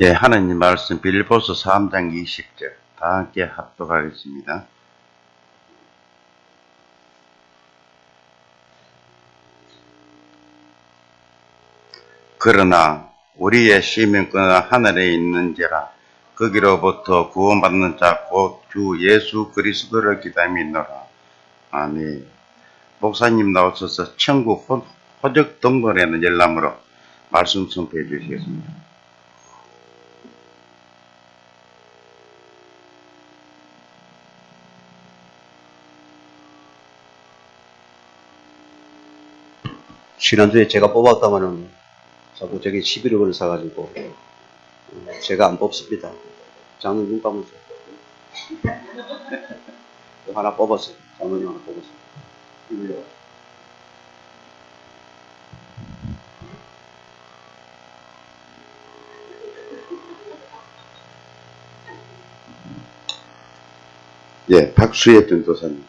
예, 하나님 말씀 빌립보서 3장 20절 다 함께 합독하겠습니다. 그러나 우리의 시민권은 하늘에 있는지라 거기로부터 구원받는 자 곧 주 예수 그리스도를 기다리노라. 아멘. 목사님 나오셔서 천국 호적 동굴에는 열람으로 말씀 선포해 주시겠습니다. 지난주에 제가 뽑았다마는 자꾸 저게 11억을 사가지고 제가 안 뽑습니다. 장로님 눈 감으세요. 하나 뽑았어요. 장로님 하나 뽑았어요. 예, 박수혜 전도사님.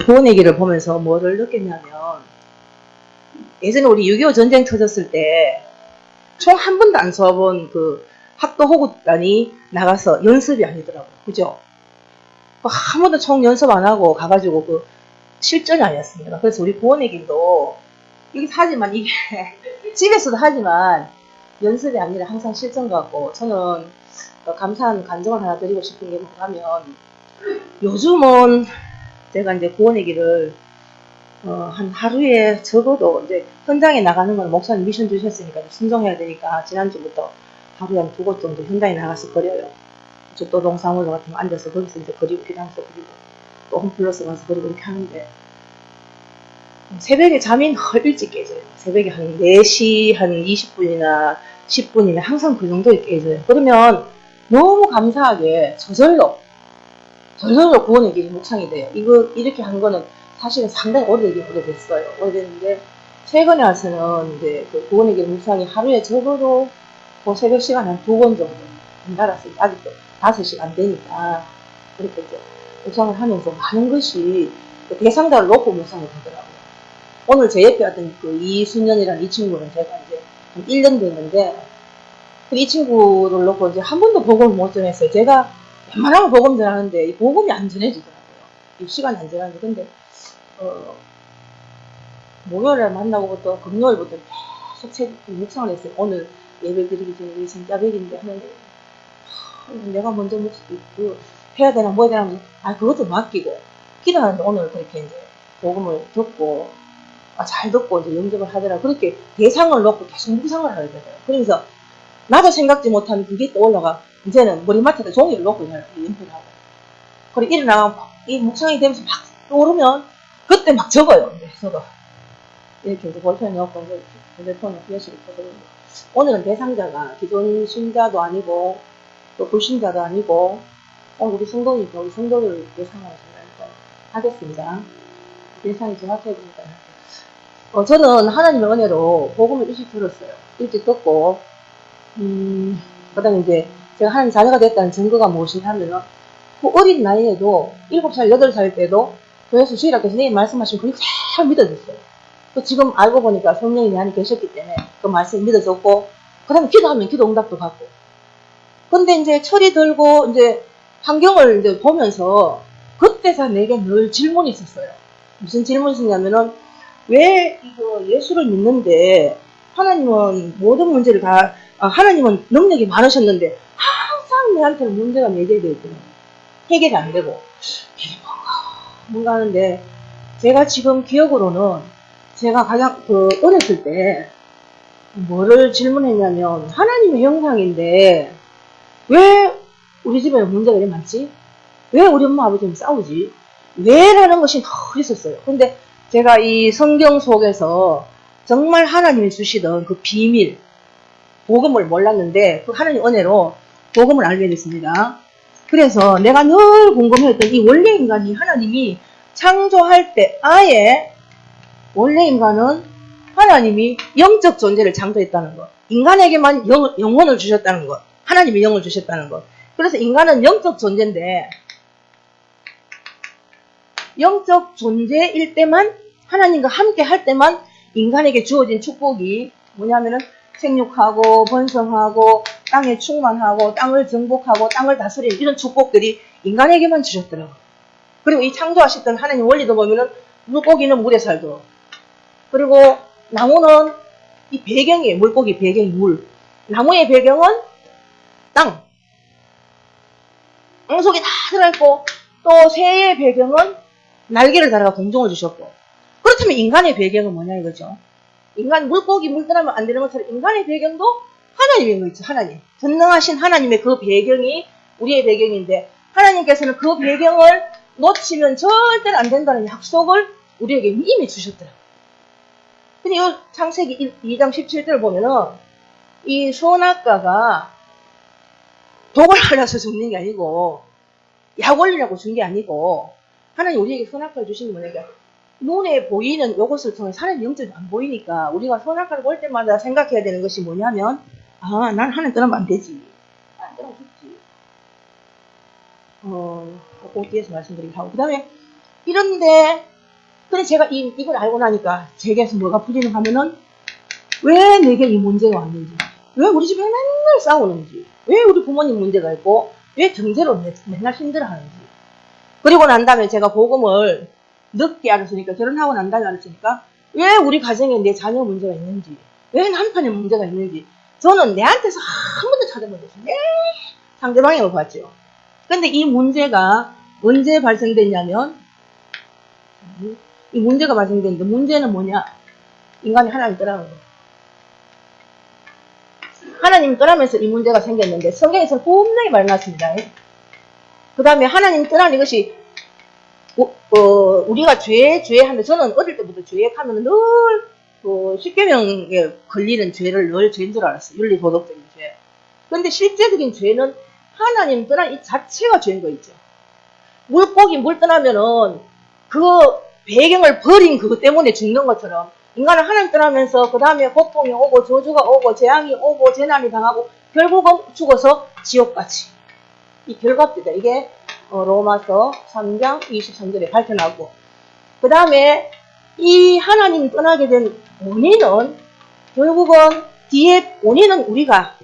구원 얘기를 보면서 뭐를 느꼈냐면, 예전에 우리 6.25 전쟁 터졌을 때 총 한 번도 안 쏘아본 그 학도 호구단이 나가서 연습이 아니더라고요. 그죠? 한 번도 총 연습 안 하고 가가지고 그 실전이 아니었습니다. 그래서 우리 구원 얘기도 이게 하지만 이게 집에서도 하지만 연습이 아니라 항상 실전 같고, 저는 감사한 간증을 하나 드리고 싶은 게 뭐냐면, 요즘은 제가 이제 구원 얘기를 한 하루에 적어도 이제 현장에 나가는 건 목사님 미션 주셨으니까 순종해야 되니까 지난주부터 하루에 한 2곳 정도 현장에 나가서 그려요. 죽도동 사무소 같은 거 앉아서 거기서 이제 그리고 기도하면서 그리고 또 홈플러스 가서 그리고 이렇게 하는데, 새벽에 잠이 일찍 깨져요. 새벽에 한 4시 한 20분이나 10분이면 항상 그 정도에 깨져요. 그러면 너무 감사하게 저절로 구원 얘기 묵상이 돼요. 이거 이렇게 한 거는 사실은 상당히 오래됐어요. 오래됐는데 최근에 와서는 이제 그 구원 얘기 묵상이 하루에 적어도 뭐 새벽 시간 한 2번 정도 달았어요. 아직도 5시간 안 되니까 그렇게 이제 묵상을 하면서 많은 것이 그 대상자를 놓고 묵상을 하더라고요. 오늘 제 옆에 왔던 그 이순연이라는 이 친구는 제가 이제 한 1년 됐는데, 이 친구를 놓고 이제 한 번도 복음을 못 전했어요. 제가 웬만하면 복음 전하는데 이 복음이 안 전해지더라고요. 이 시간이 안 전하는데, 근데 목요일에 만나고부터 금요일부터 계속 묵상을 했어요. 오늘 예배 드리기 전에 우리 진짜 100인데 하는데, 내가 먼저 해야 되나 뭐 해야 되나, 그것도 맡기고 기도하는데, 오늘 그렇게 이제 복음을 듣고 잘 듣고 이제 영접을 하더라. 그렇게 대상을 놓고 계속 묵상을 하게 되더라고요. 그러면서 나도 생각지 못한 그게 떠올라가 이제는 머리맡에다 종이를 놓고 연필하고, 그리고 일어나면 이 묵상이 되면서 막 떠오르면 그때 막 적어요. 저도 이렇게 이제 볼펜 넣고 이제 휴대폰에 플래시를 켜서, 오늘은 대상자가 기존 신자도 아니고 또 불신자도 아니고 우리 성도니까 우리 성도를 대상으로 하겠습니다. 대상이 정확해지니까. 저는 하나님의 은혜로 복음을 일찍 들었어요. 일찍 듣고, 그 다음에 이제 제가 하나님 자녀가 됐다는 증거가 무엇이냐면은, 그 어린 나이에도 7살, 8살 때도 교회에서 주일학교 선생님 말씀하신 그걸 잘 믿어졌어요. 또 지금 알고 보니까 성령이 내 안에 계셨기 때문에 그 말씀 믿어줬고, 그 다음에 기도하면 기도 응답도 받고. 근데 이제 철이 들고 이제 환경을 이제 보면서 그때서 내게 늘 질문이 있었어요. 무슨 질문이 있었냐면은, 왜 이거 예수를 믿는데 하나님은 모든 문제를 다, 하나님은 능력이 많으셨는데 항상 내한테는 문제가 내재되어 있거든요. 해결이 안 되고. 이게 뭔가 하는데, 제가 지금 기억으로는 제가 가장 어렸을 때 뭐를 질문했냐면, 하나님의 형상인데 왜 우리 집에 문제가 이렇게 많지? 왜 우리 엄마 아버지랑 싸우지? 왜라는 것이 늘 있었어요. 근데 제가 이 성경 속에서 정말 하나님이 주시던 그 비밀, 복음을 몰랐는데 그 하나님 은혜로 복음을 알게 됐습니다. 그래서 내가 늘 궁금해했던 이 원래 인간이 하나님이 창조할 때 아예 원래 인간은 하나님이 영적 존재를 창조했다는 것, 인간에게만 영혼을 주셨다는 것, 하나님이 영을 주셨다는 것. 그래서 인간은 영적 존재인데, 영적 존재일 때만, 하나님과 함께 할 때만 인간에게 주어진 축복이 뭐냐면은 생육하고 번성하고 땅에 충만하고 땅을 정복하고 땅을 다스리는 이런 축복들이 인간에게만 주셨더라고요. 그리고 이 창조하셨던 하나님 원리도 보면은 물고기는 물에 살도록, 그리고 나무는 이 배경이에요. 물고기 배경이 물, 나무의 배경은 땅, 땅속에 다 들어있고, 또 새의 배경은 날개를 달아가 공중을 주셨고. 그렇다면 인간의 배경은 뭐냐 이거죠. 인간, 물고기 물 떠나면 안 되는 것처럼 인간의 배경도 하나님인 거 있죠. 하나님, 전능하신 하나님의 그 배경이 우리의 배경인데, 하나님께서는 그 배경을 놓치면 절대로 안 된다는 약속을 우리에게 이미 주셨더라고요. 근데 이 창세기 2장 17절을 보면은 이 선악과가 독을 발라서 죽는 게 아니고 약 올리라고 준 게 아니고, 하나님 우리에게 선악과를 주신 게 뭐냐면, 눈에 보이는 이것을 통해 사람이 영적이 안 보이니까 우리가 선악과를 볼 때마다 생각해야 되는 것이 뭐냐면, 난 하나님 떠나면 안 되지, 안 떠나면 죽지. 그 뒤에서 말씀드리긴 하고, 그 다음에 이런데, 근데 제가 이걸 알고 나니까 제게서 뭐가 풀리는 하면은, 왜 내게 이 문제가 왔는지, 왜 우리 집에 맨날 싸우는지, 왜 우리 부모님 문제가 있고, 왜 경제로 맨날 힘들어하는지. 그리고 난 다음에 제가 복음을 늦게 알았으니까, 결혼하고 난 다음에 알았으니까, 왜 우리 가정에 내 자녀 문제가 있는지, 왜 남편의 문제가 있는지, 저는 내한테서 한 번도 찾아본 적이 없어요. 네, 상대방을 봤죠. 근데 이 문제가 언제 발생됐냐면, 이 문제가 발생됐는데, 문제는 뭐냐? 인간이 하나님 떠나는 거. 하나님 떠나면서 이 문제가 생겼는데, 성경에서는 분명히 말해놨습니다. 그 다음에 하나님 떠나는 것이, 우리가 죄하면, 저는 어릴 때부터 죄하면 늘, 십계명에 걸리는 죄를 늘 죄인 줄 알았어요. 윤리도덕적인 죄. 근데 실제적인 죄는 하나님 떠난 이 자체가 죄인 거 있죠. 물고기 물 떠나면은 그 배경을 버린 그것 때문에 죽는 것처럼, 인간은 하나님 떠나면서 그 다음에 고통이 오고 저주가 오고 재앙이 오고 재난이 당하고 결국은 죽어서 지옥같이. 이 결과입니다. 이게 로마서 3장 23절에 밝혀나고, 그 다음에 이 하나님 떠나게 된 원인은 결국은 뒤에 원인은 우리가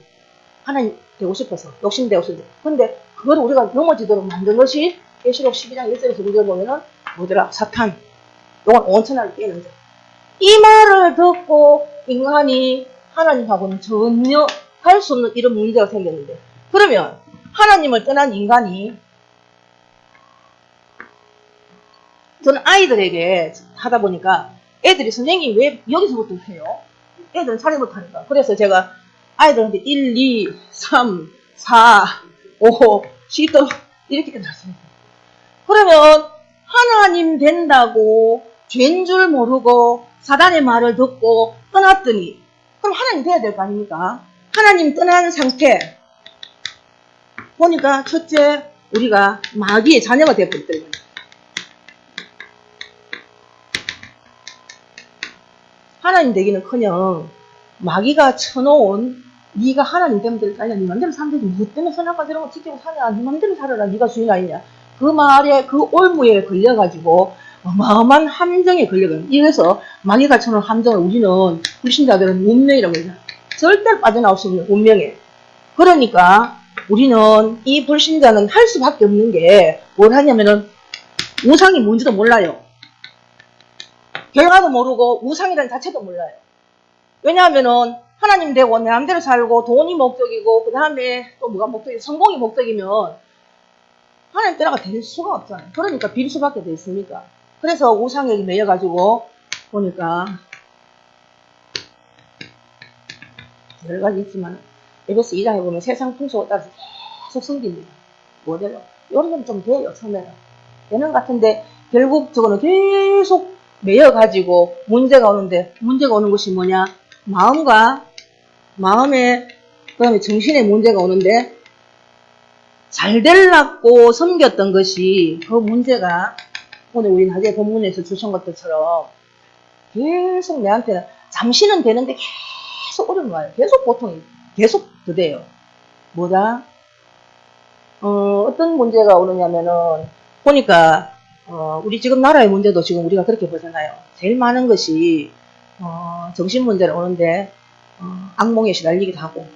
하나님 되고 싶어서 욕심되고 싶어서, 근데 그걸 우리가 넘어지도록 만든 것이 계시록 12장 1절에서 9절 보면은 뭐더라? 사탄, 요건 온천하를 깨는 자. 이 말을 듣고 인간이 하나님하고는 전혀 할 수 없는 이런 문제가 생겼는데, 그러면 하나님을 떠난 인간이, 저는 아이들에게 하다 보니까 애들이 선생님 왜 여기서부터 해요? 애들은 차례 못하니까. 그래서 제가 아이들한테 1, 2, 3, 4, 5, 10 이렇게 해놨습니다. 그러면 하나님 된다고 죄인 줄 모르고 사단의 말을 듣고 떠났더니, 그럼 하나님 돼야 될 거 아닙니까? 하나님 떠난 상태 보니까, 첫째, 우리가 마귀의 자녀가 되어버렸더니, 하나님 되기는커녕 마귀가 쳐놓은, 네가 하나님 되면 될 거 아니야, 네 맘대로 살면 되지, 뭐 때문에 선악과 이런 거 지키고 사냐, 네 맘대로 살아라, 네가 주인 아니냐, 그 말에 그 올무에 걸려가지고 어마어마한 함정에 걸려가요. 이래서 마귀가 쳐놓은 함정을 우리는 불신자들은 운명이라고 해요. 절대로 빠져나올 수 없는 운명에. 그러니까 우리는 이 불신자는 할 수밖에 없는 게 뭘 하냐면은 우상이 뭔지도 몰라요. 결과도 모르고 우상이라는 자체도 몰라요. 왜냐하면은 하나님 되고 내 마음대로 살고 돈이 목적이고 그 다음에 또 뭐가 목적이 성공이 목적이면 하나님 따라가 될 수가 없잖아요. 그러니까 빌 수밖에 돼 있습니까? 그래서 우상에게 매여가지고 보니까 여러 가지 있지만 에베소 2장에 보면 세상 풍속에 따라서 계속 숨깁니다. 뭐래요? 이런 건 좀 돼요. 처음에는 되는 것 같은데 결국 저거는 계속 매여가지고 문제가 오는데 문제가 오는 것이 뭐냐? 마음에 그 다음에 정신에 문제가 오는데 잘 되려고 섬겼던 것이 그 문제가 오늘 우리 낮에 본문에서 주신 것들처럼 계속 내한테는 잠시는 되는데 계속 어려운 거예요. 계속 고통이 계속 드대요. 뭐다? 어떤 문제가 오느냐면은 보니까 우리 지금 나라의 문제도 지금 우리가 그렇게 보잖아요. 제일 많은 것이 정신 문제로 오는데 악몽에 시달리기도 하고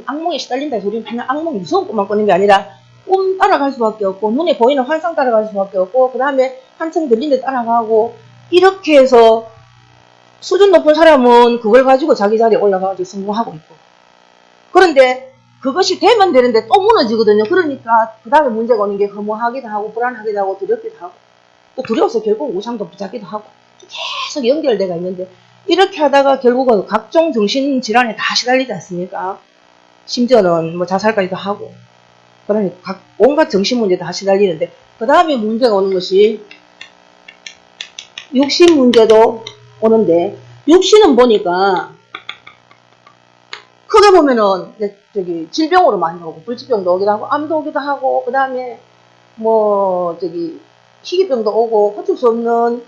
악몽에 시달린다 해서 우리는 그냥 악몽 무서운 꿈만 꾸는 게 아니라 꿈 따라갈 수밖에 없고 눈에 보이는 환상 따라갈 수밖에 없고 그 다음에 한층 들린 데 따라가고 이렇게 해서 수준 높은 사람은 그걸 가지고 자기 자리에 올라가가지고 성공하고 있고 그런데 그것이 되면 되는데 또 무너지거든요. 그러니까 그 다음에 문제가 오는 게 허무하기도 하고 불안하기도 하고 두렵기도 하고 또 두려워서 결국 우상도 붙잡기도 하고 계속 연결돼가 있는데 이렇게 하다가 결국은 각종 정신질환에 다 시달리지 않습니까? 심지어는 뭐 자살까지도 하고 그다음에 온갖 정신 문제 다 시달리는데 그 다음에 문제가 오는 것이 육신 문제도 오는데 육신은 보니까 크게 보면은 저기 질병으로 많이 오고 불치병도 오기도 하고 암도 오기도 하고 그 다음에 뭐 저기 희귀병도 오고 고칠 수 없는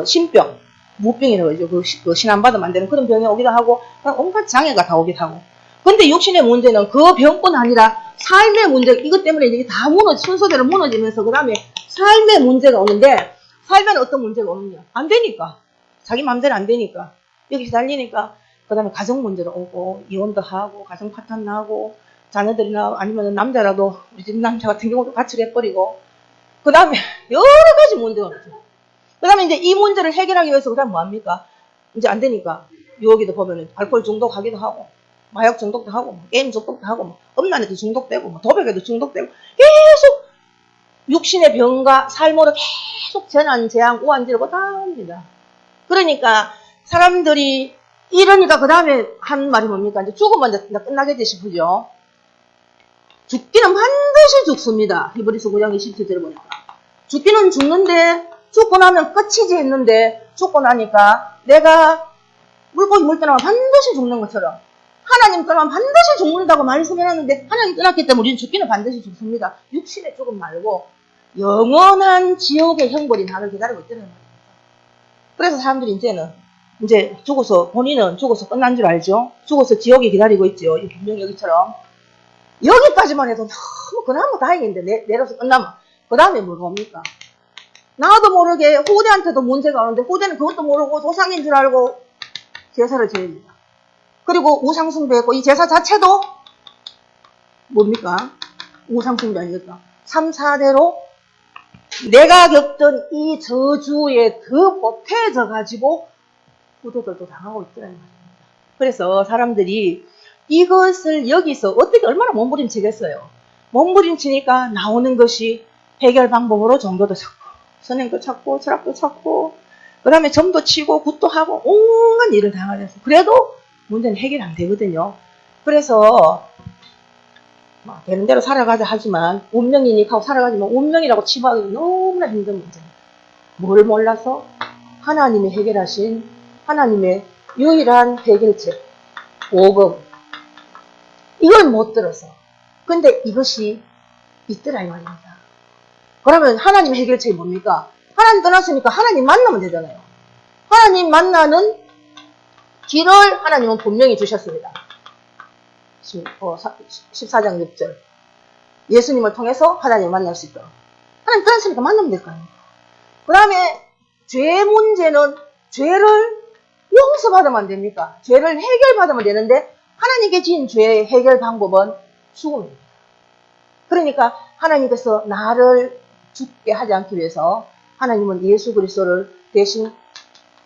신병 무병이라고 하죠. 그 신안받아 만드는 그런 병이 오기도 하고 온갖 장애가 다 오기도 하고 근데 육신의 문제는 그 병뿐 아니라 삶의 문제 이것 때문에 이게 다 순서대로 무너지면서 그 다음에 삶의 문제가 오는데 삶에는 어떤 문제가 오느냐 안 되니까 자기 마음대로 안 되니까 여기 시달리니까 그 다음에 가정 문제도 오고 이혼도 하고 가정 파탄 나고 자녀들이나 아니면 남자라도 우리 집 남자 같은 경우도 가출해버리고 그 다음에 여러 가지 문제가 오죠. 그 다음에 이제 이 문제를 해결하기 위해서 그 다음 뭐합니까? 이제 안 되니까 여기도 보면은 알코올 중독하기도 하고 마약 중독도 하고 뭐 게임 중독도 하고 뭐 음란에도 중독되고 뭐 도박에도 중독되고 계속 육신의 병과 삶으로 계속 재난, 재앙, 우환지르고 다 합니다. 그러니까 사람들이 이러니까 그 다음에 한 말이 뭡니까? 이제 죽으면 이제 끝나겠지 싶으죠. 죽기는 반드시 죽습니다. 히브리서 9장 27절에 보니까. 죽기는 죽는데 죽고 나면 끝이지 했는데 죽고 나니까 내가 물고기 물 떠나면 반드시 죽는 것처럼 하나님 떠나면 반드시 죽는다고 말씀해놨는데 하나님 떠났기 때문에 우리는 죽기는 반드시 죽습니다. 육신의 죽음 말고 영원한 지옥의 형벌이 나를 기다리고 있다는 말입니다. 그래서 사람들이 이제는 이제 죽어서 본인은 죽어서 끝난 줄 알죠. 죽어서 지옥이 기다리고 있죠. 이 분명 여기처럼 여기까지만 해도 너무 그나마 다행인데 내려서 끝나면 그 다음에 뭡니까? 나도 모르게 후대한테도 문제가 오는데 후대는 그것도 모르고 조상인 줄 알고 제사를 지냅니다. 그리고 우상숭배했고 이 제사 자체도 뭡니까? 우상숭배 아니겠다. 3, 4대로 내가 겪던 이 저주에 더 보태져 가지고 후대들도 당하고 있더라는 말입니다. 그래서 사람들이 이것을 여기서 어떻게 얼마나 몸부림치겠어요. 몸부림치니까 나오는 것이 해결 방법으로 종교도 찾고 선행도 찾고 철학도 찾고 그 다음에 점도 치고 굿도 하고 온갖 일을 당하면서 그래도 문제는 해결 안 되거든요. 그래서 되는 대로 살아가자 하지만 운명이니까 하고 살아가지만 운명이라고 치부하기 너무나 힘든 문제입니다. 뭘 몰라서 하나님이 해결하신 하나님의 유일한 해결책 복음 이걸 못 들어서 근데 이것이 있더라 이 말입니다. 그러면 하나님 해결책이 뭡니까? 하나님 떠났으니까 하나님 만나면 되잖아요. 하나님 만나는 길을 하나님은 분명히 주셨습니다. 14장 6절 예수님을 통해서 하나님을 만날 수 있도록 하나님 떠났으니까 만나면 될 거 아닙니까? 그 다음에 죄 문제는 죄를 용서받으면 안 됩니까? 죄를 해결받으면 되는데 하나님께 지은 죄의 해결 방법은 죽음입니다. 그러니까 하나님께서 나를 죽게 하지 않기 위해서 하나님은 예수 그리스도를 대신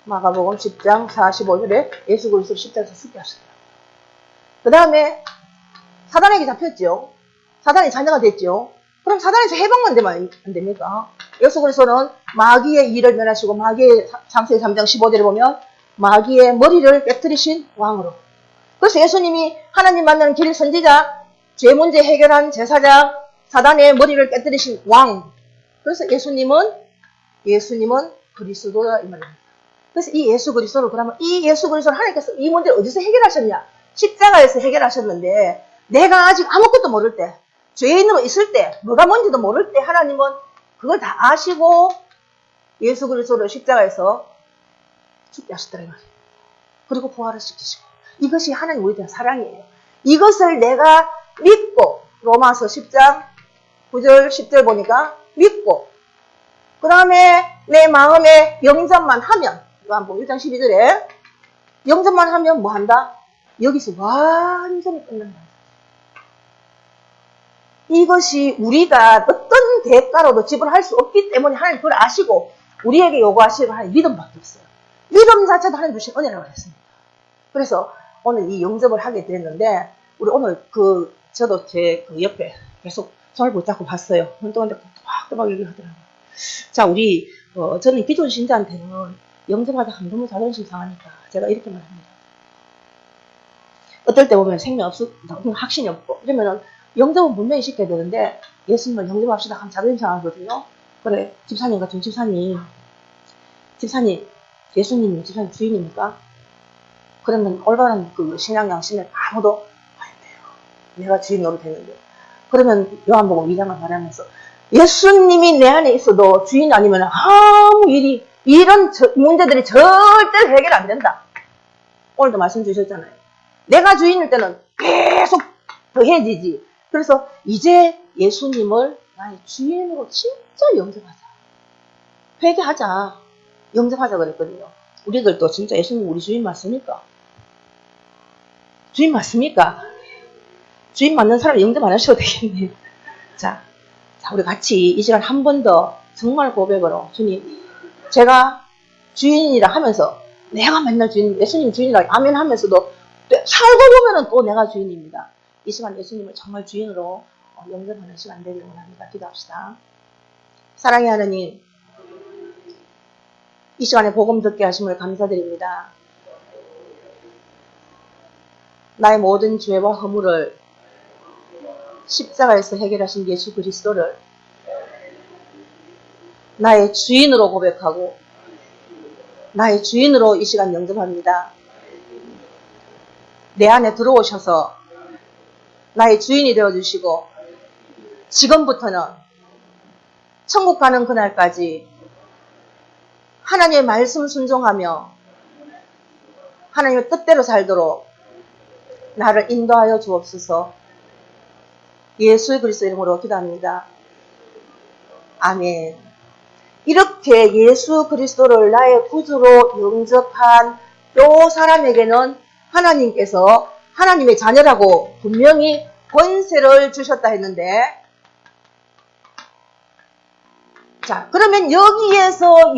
마가복음 10장 45절에 예수 그리스도를 십자가에서 죽게 하셨더라고요. 그 다음에 사단에게 잡혔죠. 사단이 자녀가 됐죠. 그럼 사단에서 해방만 되면 안 됩니까? 예수 그리스도는 마귀의 일을 면하시고 마귀의 창세기 3장 15절에 보면 마귀의 머리를 깨뜨리신 왕으로. 그래서 예수님이 하나님 만나는 길 선지자, 죄 문제 해결한 제사장, 사단의 머리를 깨뜨리신 왕. 그래서 예수님은 그리스도다 이 말입니다. 그래서 이 예수 그리스도를 그러면 이 예수 그리스도를 하나님께서 이 문제를 어디서 해결하셨냐? 십자가에서 해결하셨는데 내가 아직 아무것도 모를 때, 죄인으로 있을 때, 뭐가 뭔지도 모를 때 하나님은 그걸 다 아시고 예수 그리스도를 십자가에서 죽게 하셨더라 이 말이에요. 그리고 부활을 시키시고. 이것이 하나님 우리에 대한 사랑이에요. 이것을 내가 믿고 로마서 10장 9절 10절 보니까 믿고 그 다음에 내 마음에 영접만 하면 요한복음 1장 12절에 영접만 하면 뭐 한다? 여기서 완전히 끝난다. 이것이 우리가 어떤 대가로도 지불할 수 없기 때문에 하나님 그걸 아시고 우리에게 요구하시는 하나님 믿음밖에 없어요. 믿음 자체도 하나님 주신 은혜라고 했습니다. 그래서 오늘 이 영접을 하게 됐는데 우리 오늘 저도 제 옆에 계속 손을 붙잡고 봤어요. 눈동한테 또박또박 얘기하더라고요. 자, 우리 저는 기존 신자한테는 영접하다 너무 자존심 상하니까 제가 이렇게 말합니다. 어떨 때 보면 생명 없어, 확신이 없고 이러면은 영접은 분명히 시켜야 되는데 예수님을 영접합시다 하면 자존심 상하거든요. 그래, 집사님 같은 집사님 예수님 집사님 주인입니까? 그러면 올바른 그 신앙 양심에 아무도 안 돼요. 내가 주인 노릇했는데. 그러면 요한복음 2장을 말하면서 예수님이 내 안에 있어도 주인 아니면 아무 이런 문제들이 절대 해결 안 된다. 오늘도 말씀 주셨잖아요. 내가 주인일 때는 계속 더해지지. 그래서 이제 예수님을 나의 주인으로 진짜 영접하자. 회개하자. 영접하자 그랬거든요. 우리들도 진짜 예수님 우리 주인 맞습니까? 주인 맞습니까? 주인 맞는 사람 영접 안 하셔도 되겠네요. 자, 우리 같이 이 시간 한 번 더 정말 고백으로 주님, 제가 주인이라 하면서 내가 맨날 주인, 예수님 주인이라 아멘 하면서도 살고 보면은 또 내가 주인입니다. 이 시간 예수님을 정말 주인으로 영접하는 시간 되기를 원합니다. 기도합시다. 사랑의 하나님, 이 시간에 복음 듣게 하심을 감사드립니다. 나의 모든 죄와 허물을 십자가에서 해결하신 예수 그리스도를 나의 주인으로 고백하고 나의 주인으로 이 시간 영접합니다. 내 안에 들어오셔서 나의 주인이 되어주시고 지금부터는 천국 가는 그날까지 하나님의 말씀 순종하며 하나님의 뜻대로 살도록 나를 인도하여 주옵소서. 예수 그리스도 이름으로 기도합니다. 아멘. 이렇게 예수 그리스도를 나의 구주로 영접한 또 사람에게는 하나님께서 하나님의 자녀라고 분명히 권세를 주셨다 했는데, 자, 그러면 여기에서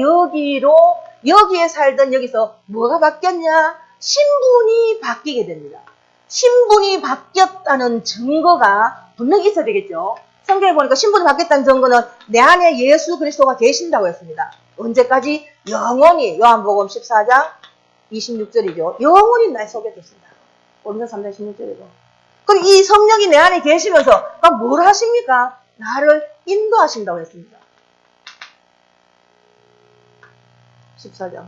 여기에 살던 여기서 뭐가 바뀌었냐? 신분이 바뀌게 됩니다. 신분이 바뀌었다는 증거가 분명히 있어야 되겠죠. 성경에 보니까 신분이 바뀌었다는 증거는 내 안에 예수 그리스도가 계신다고 했습니다. 언제까지? 영원히. 요한복음 14장 26절이죠. 영원히 내 속에 계신다. 오늘 3장 16절이고. 그럼 이 성령이 내 안에 계시면서 뭘 하십니까? 나를 인도하신다고 했습니다. 14장.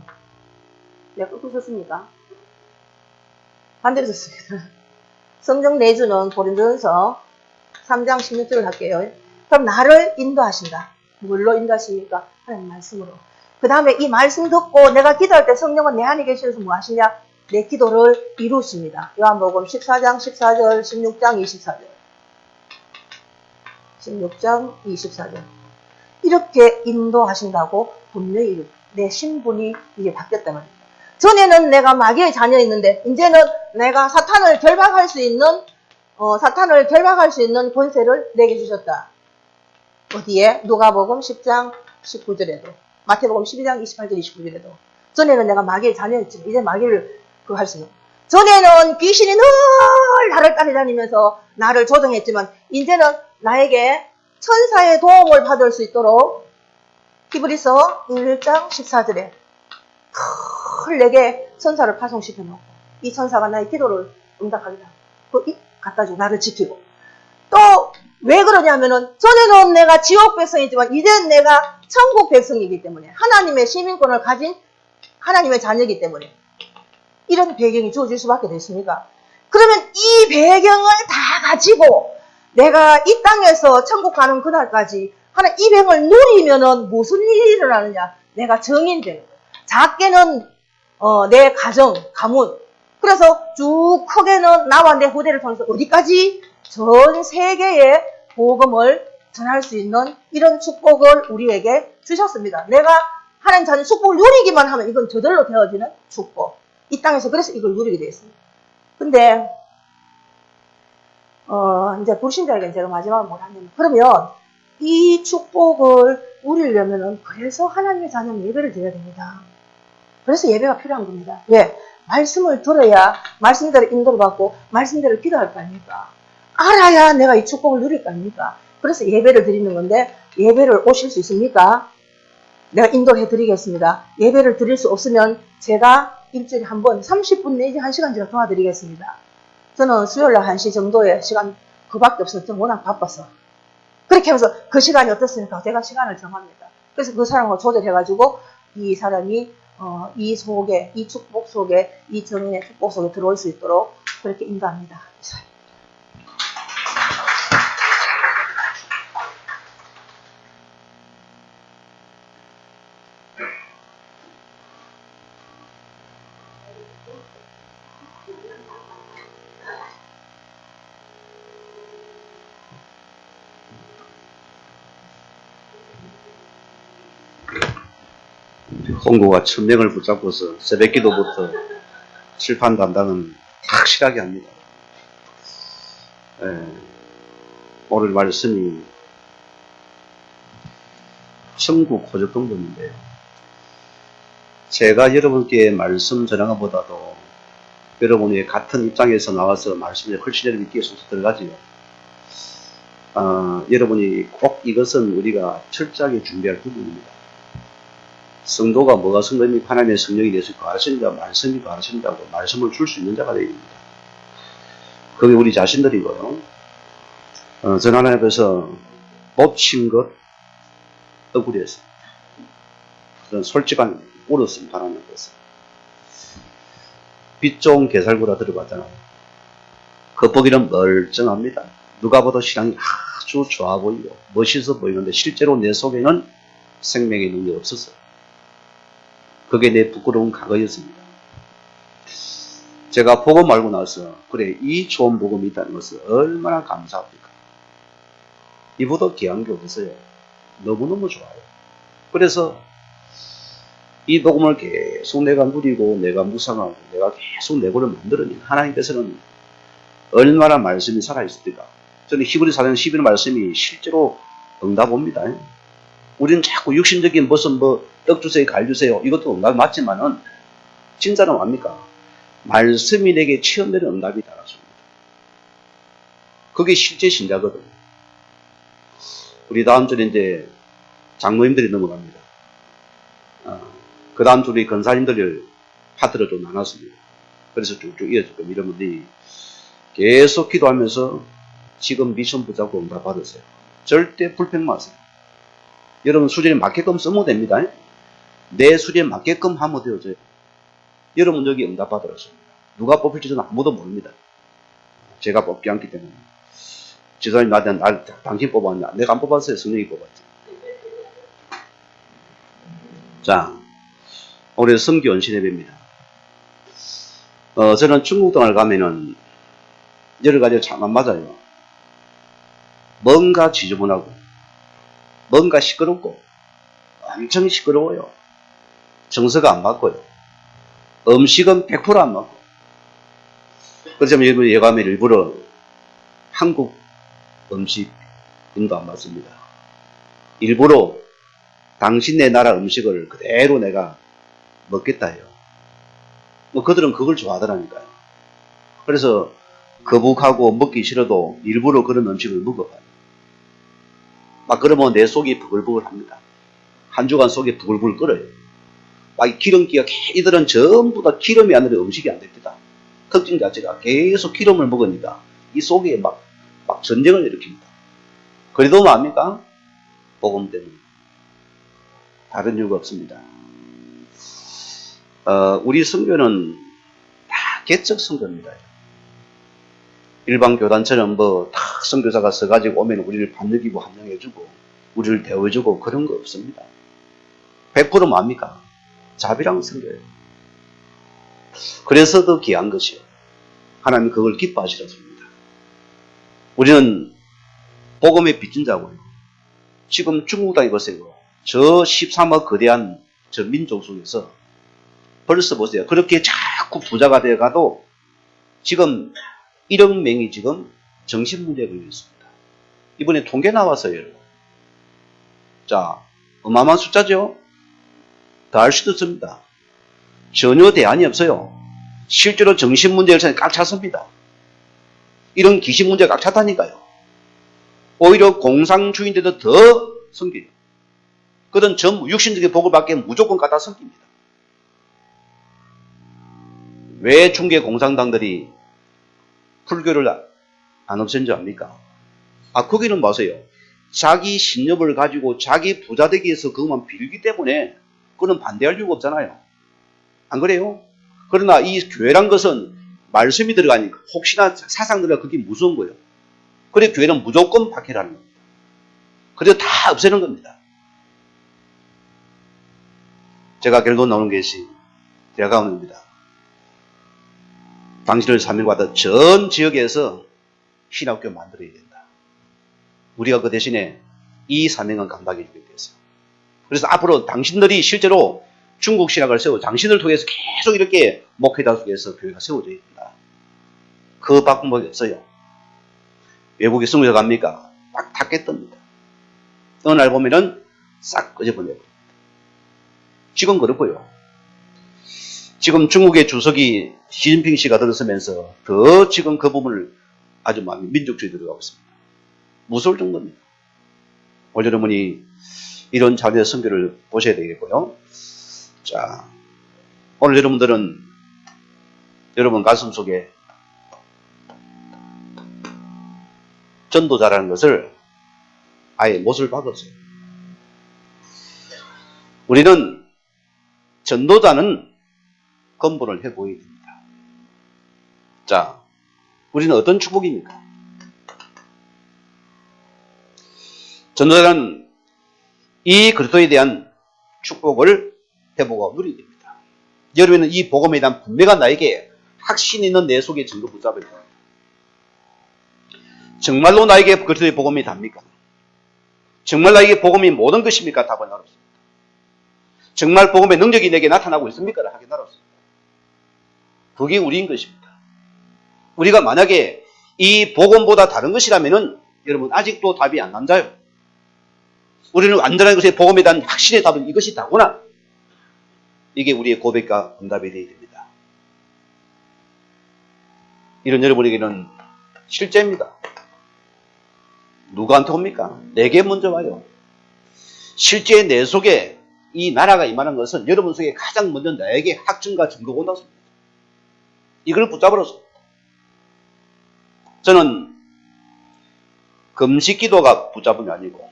내가 끄고 썼습니까? 반대로 썼습니다. 성경 내주는 고린도전서 3장 16절을 할게요. 그럼 나를 인도하신다. 뭘로 인도하십니까? 하나님 말씀으로. 그 다음에 이 말씀 듣고 내가 기도할 때 성령은 내 안에 계셔서 뭐 하시냐? 내 기도를 이루십니다. 요한복음 14장 14절, 16장 24절. 16장 24절. 이렇게 인도하신다고 분명히 내 신분이 이게 바뀌었단 말입니다. 전에는 내가 마귀의 자녀였는데 이제는 내가 사탄을 결박할 수 있는 권세를 내게 주셨다. 어디에? 누가복음 10장 19절에도 마태복음 12장 28절 29절에도 전에는 내가 마귀의 자녀였지만 이제 마귀를 할 수 있는 전에는 귀신이 늘 나를 따라다니면서 나를 조종했지만 이제는 나에게 천사의 도움을 받을 수 있도록 히브리서 1장 14절에 내게 천사를 파송시켜 놓고 이 천사가 나의 기도를 응답하리라. 갖다 주고 나를 지키고 또 왜 그러냐면은 전에는 내가 지옥 백성이지만 이제는 내가 천국 백성이기 때문에 하나님의 시민권을 가진 하나님의 자녀이기 때문에 이런 배경이 주어질 수밖에 됐습니까? 그러면 이 배경을 다 가지고 내가 이 땅에서 천국 가는 그날까지 하나 이 배경을 누리면은 무슨 일이 일어나느냐? 내가 정인되는 거예요. 작게는 내 가정, 가문. 그래서 쭉 크게는 나와 내 후대를 통해서 어디까지? 전 세계에 복음을 전할 수 있는 이런 축복을 우리에게 주셨습니다. 내가 하나님 자녀 축복을 누리기만 하면 이건 저절로 되어지는 축복. 이 땅에서 그래서 이걸 누리게 되었습니다. 근데 이제 불신자에게 제가 마지막으로 뭐라냐면 그러면 이 축복을 누리려면은 그래서 하나님의 자녀는 예배를 드려야 됩니다. 그래서 예배가 필요한 겁니다. 왜? 말씀을 들어야 말씀대로 인도를 받고 말씀대로 기도할 거 아닙니까? 알아야 내가 이 축복을 누릴 거 아닙니까? 그래서 예배를 드리는 건데 예배를 오실 수 있습니까? 내가 인도해 드리겠습니다. 예배를 드릴 수 없으면 제가 일주일에 한 번 30분 내지 1시간 제가 도와드리겠습니다. 저는 수요일날 1시 정도의 시간 그밖에 없어서 좀 워낙 바빠서 그렇게 하면서 그 시간이 어떻습니까? 제가 시간을 정합니다. 그래서 그 사람과 조절해가지고 이 사람이 이 속에, 이 축복 속에, 이 정인의 축복 속에 들어올 수 있도록 그렇게 인도합니다. 홍구가 천명을 붙잡고서 새벽기도부터 칠판 담당은 확실하게 합니다. 오늘 말씀이 천국 호적동본인데요. 제가 여러분께 말씀 전하는 것보다도 여러분이 같은 입장에서 나와서 말씀을 훨씬 여러분이 끼에 쏙 들어가지요. 여러분이 꼭 이것은 우리가 철저하게 준비할 부분입니다. 성도가 뭐가 성도입니까? 하나님의 성령이 되어서 거하신다, 말씀이 거하신다고 말씀을 줄 수 있는 자가 되어야 됩니다. 그게 우리 자신들이고요. 전 하나님께서 뽑힌 것 억울해서 그런 솔직한 울었습니다. 하나님께서 빛 좋은 게살구라 들어봤잖아요. 겉보기는 멀쩡합니다. 누가 봐도 신앙이 아주 좋아 보이고 멋있어 보이는데 실제로 내 속에는 생명의 능력이 없었어요. 그게 내 부끄러운 과거였습니다. 제가 복음 알고 나서 그래 이 좋은 복음이 있다는 것을 얼마나 감사합니까? 이보다 귀한 게 어딨어요. 너무너무 좋아요. 그래서 이 복음을 계속 내가 누리고 내가 묵상하고 내가 계속 내고를 만들으니 하나님께서는 얼마나 말씀이 살아있을까. 저는 히브리 4장 11의 말씀이 실제로 응답 옵니다. 우리는 자꾸 육신적인 무슨 떡 주세요, 갈 주세요. 이것도 응답 맞지만은 진짜는 뭡니까? 말씀이 내게 체험되는 응답이 달았습니다. 그게 실제 신자거든요. 우리 다음 주에 이제 장로님들이 넘어갑니다. 그 다음 주 우리 권사님들을 파트로 좀 나눴습니다. 그래서 쭉쭉 이어질 겁니다. 이런 분들이 계속 기도하면서 지금 미션 붙잡고 응답 받으세요. 절대 불평 마세요. 여러분 수준에 맞게끔 쓰면 됩니다. 내 수준에 맞게끔 하면 되어져요. 여러분 여기 응답 받으셨습니다. 누가 뽑힐지 저는 아무도 모릅니다. 제가 뽑지 않기 때문에. 지사님 나한테 당신 뽑았냐? 내가 안 뽑았어요. 성령이 뽑았지. 자, 올해 성기 연신예배입니다. 저는 중국 등을 가면은 여러 가지가 참 안 맞아요. 뭔가 지저분하고 뭔가 시끄럽고 엄청 시끄러워요. 정서가 안 맞고요. 음식은 100%안 맞고. 그렇지만 예감에 일부러 한국 음식도 안 맞습니다. 일부러 당신네 나라 음식을 그대로 내가 먹겠다 해요. 뭐 그들은 그걸 좋아하더라니까요. 그래서 거북하고 먹기 싫어도 일부러 그런 음식을 먹어봐요. 막 그러면 내 속이 부글부글 합니다. 한 주간 속이 부글부글 끓어요. 막 기름기가, 이들은 전부 다 기름이 안 들어 음식이 안 됩니다. 특징 자체가 계속 기름을 먹으니까 이 속에 막 전쟁을 일으킵니다. 그래도 뭐합니까? 복음 때문에. 다른 이유가 없습니다. 우리 선교는 다 개척 선교입니다. 일반 교단처럼 다 선교사가 서가지고 오면 우리를 반죽이고 환영해주고 우리를 대우해주고 그런 거 없습니다. 100% 뭡니까? 자비랑 선교예요. 그래서 더 귀한 것이요. 하나님 그걸 기뻐하시렸습니다. 우리는 복음의 빚진 자고요. 지금 중국 땅에 보세요. 저 13억 거대한 저 민족 속에서 벌써 보세요. 그렇게 자꾸 부자가 되어가도 지금 1억 명이 지금 정신문제에 걸려 있습니다. 이번에 통계 나왔어요, 여러분. 자, 어마어마한 숫자죠? 더 할 수도 없습니다. 전혀 대안이 없어요. 실제로 정신문제를 꽉 찼습니다. 이런 귀신문제가 꽉 찼다니까요. 오히려 공상주의인데도 더 섬겨요. 그들은 전부 육신적인 복을 받기에 무조건 갖다 섬깁니다. 왜 중계 공산당들이 불교를 안 없앤 줄 압니까? 거기는 보세요. 자기 신념을 가지고 자기 부자 되기 위해서 그것만 빌기 때문에 그건 반대할 이유가 없잖아요. 안 그래요? 그러나 이 교회란 것은 말씀이 들어가니까 혹시나 사상 들어가 그게 무서운 거예요. 그래 교회는 무조건 박해라는 겁니다. 그래서 다 없애는 겁니다. 제가 결론 나오는 것이 대학가운데입니다. 당신을 사명받아 전 지역에서 신학교 만들어야 된다. 우리가 그 대신에 이 사명은 감당해 주게 됐어요. 그래서 앞으로 당신들이 실제로 중국 신학을 세워 당신을 통해서 계속 이렇게 목회자 속에서 교회가 세워져야 된다. 그 방법이 없어요. 외국에 선교사 갑니까? 딱 닫겠답니다. 어느 날 보면은 싹 끄집어내버립니다. 지금 그렇고요. 지금 중국의 주석이 시진핑 씨가 들어서면서 더 지금 그 부분을 아주 많이 민족주의 들어가고 있습니다. 무서울 정도입니다. 오늘 여러분이 이런 자료의 선교를 보셔야 되겠고요. 자, 오늘 여러분들은 여러분 가슴 속에 전도자라는 것을 아예 못을 박았어요. 우리는 전도자는 근본을 해보여야 됩니다. 자, 우리는 어떤 축복입니까? 전도자는 이 그리스도에 대한 축복을 회복하고 누려야 됩니다. 여러분은 이 복음에 대한 분명한 나에게 확신 있는 내 속에 증거 붙잡아야 됩니다. 정말로 나에게 그리스도의 복음이 답니까? 정말 나에게 복음이 모든 것입니까? 답은 어렵습니다. 정말 복음의 능력이 내게 나타나고 있습니까? 하긴 어렵습니다. 그게 우리인 것입니다. 우리가 만약에 이 복음보다 다른 것이라면은 여러분 아직도 답이 안 남자요. 우리는 완전한 것의 복음에 대한 확신의 답은 이것이 다구나. 이게 우리의 고백과 응답이 되어야 됩니다. 이런 여러분에게는 실제입니다. 누구한테 옵니까? 내게 먼저 와요. 실제 내 속에 이 나라가 임하는 것은 여러분 속에 가장 먼저 나에게 확증과 증거가 온다습니다. 이걸 붙잡으로써 저는 금식 기도가 붙잡음이 아니고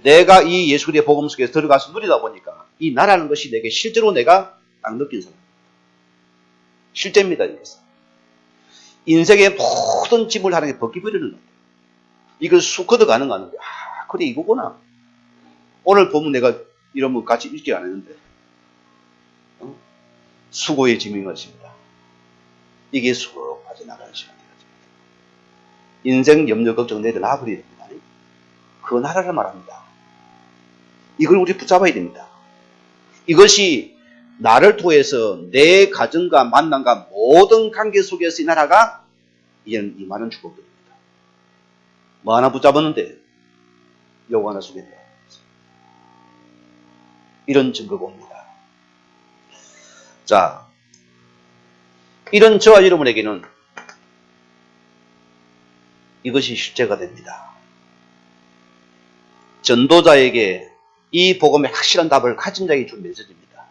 내가 이 예수 그리스도의 복음 속에 들어가서 누리다 보니까 이 나라는 것이 내게 실제로 내가 딱 느낀 사람입니다. 실제입니다. 이것은. 인생의 모든 짐을 하나님께 벗기버리는 거예요. 이걸 쑥 걷어가는 거 아는데 그래 이거구나. 오늘 보면 내가 이러면 같이 읽지 않았는데 수고의 짐인 것입니다. 이게 쑥 빠져나가는 시간이 됩니다. 인생 염려 걱정 내려놔버려야 됩니다. 그 나라를 말합니다. 이걸 우리 붙잡아야 됩니다. 이것이 나를 통해서 내 가정과 만남과 모든 관계 속에서 이 나라가 이제는 임하는 축복입니다. 뭐 하나 붙잡았는데 요거 하나 속에 들어갑니다. 이런 증거가 옵니다. 자, 이런 저와 여러분에게는 이것이 실제가 됩니다. 전도자에게 이 복음의 확실한 답을 가진 자에게 준 메시지입니다.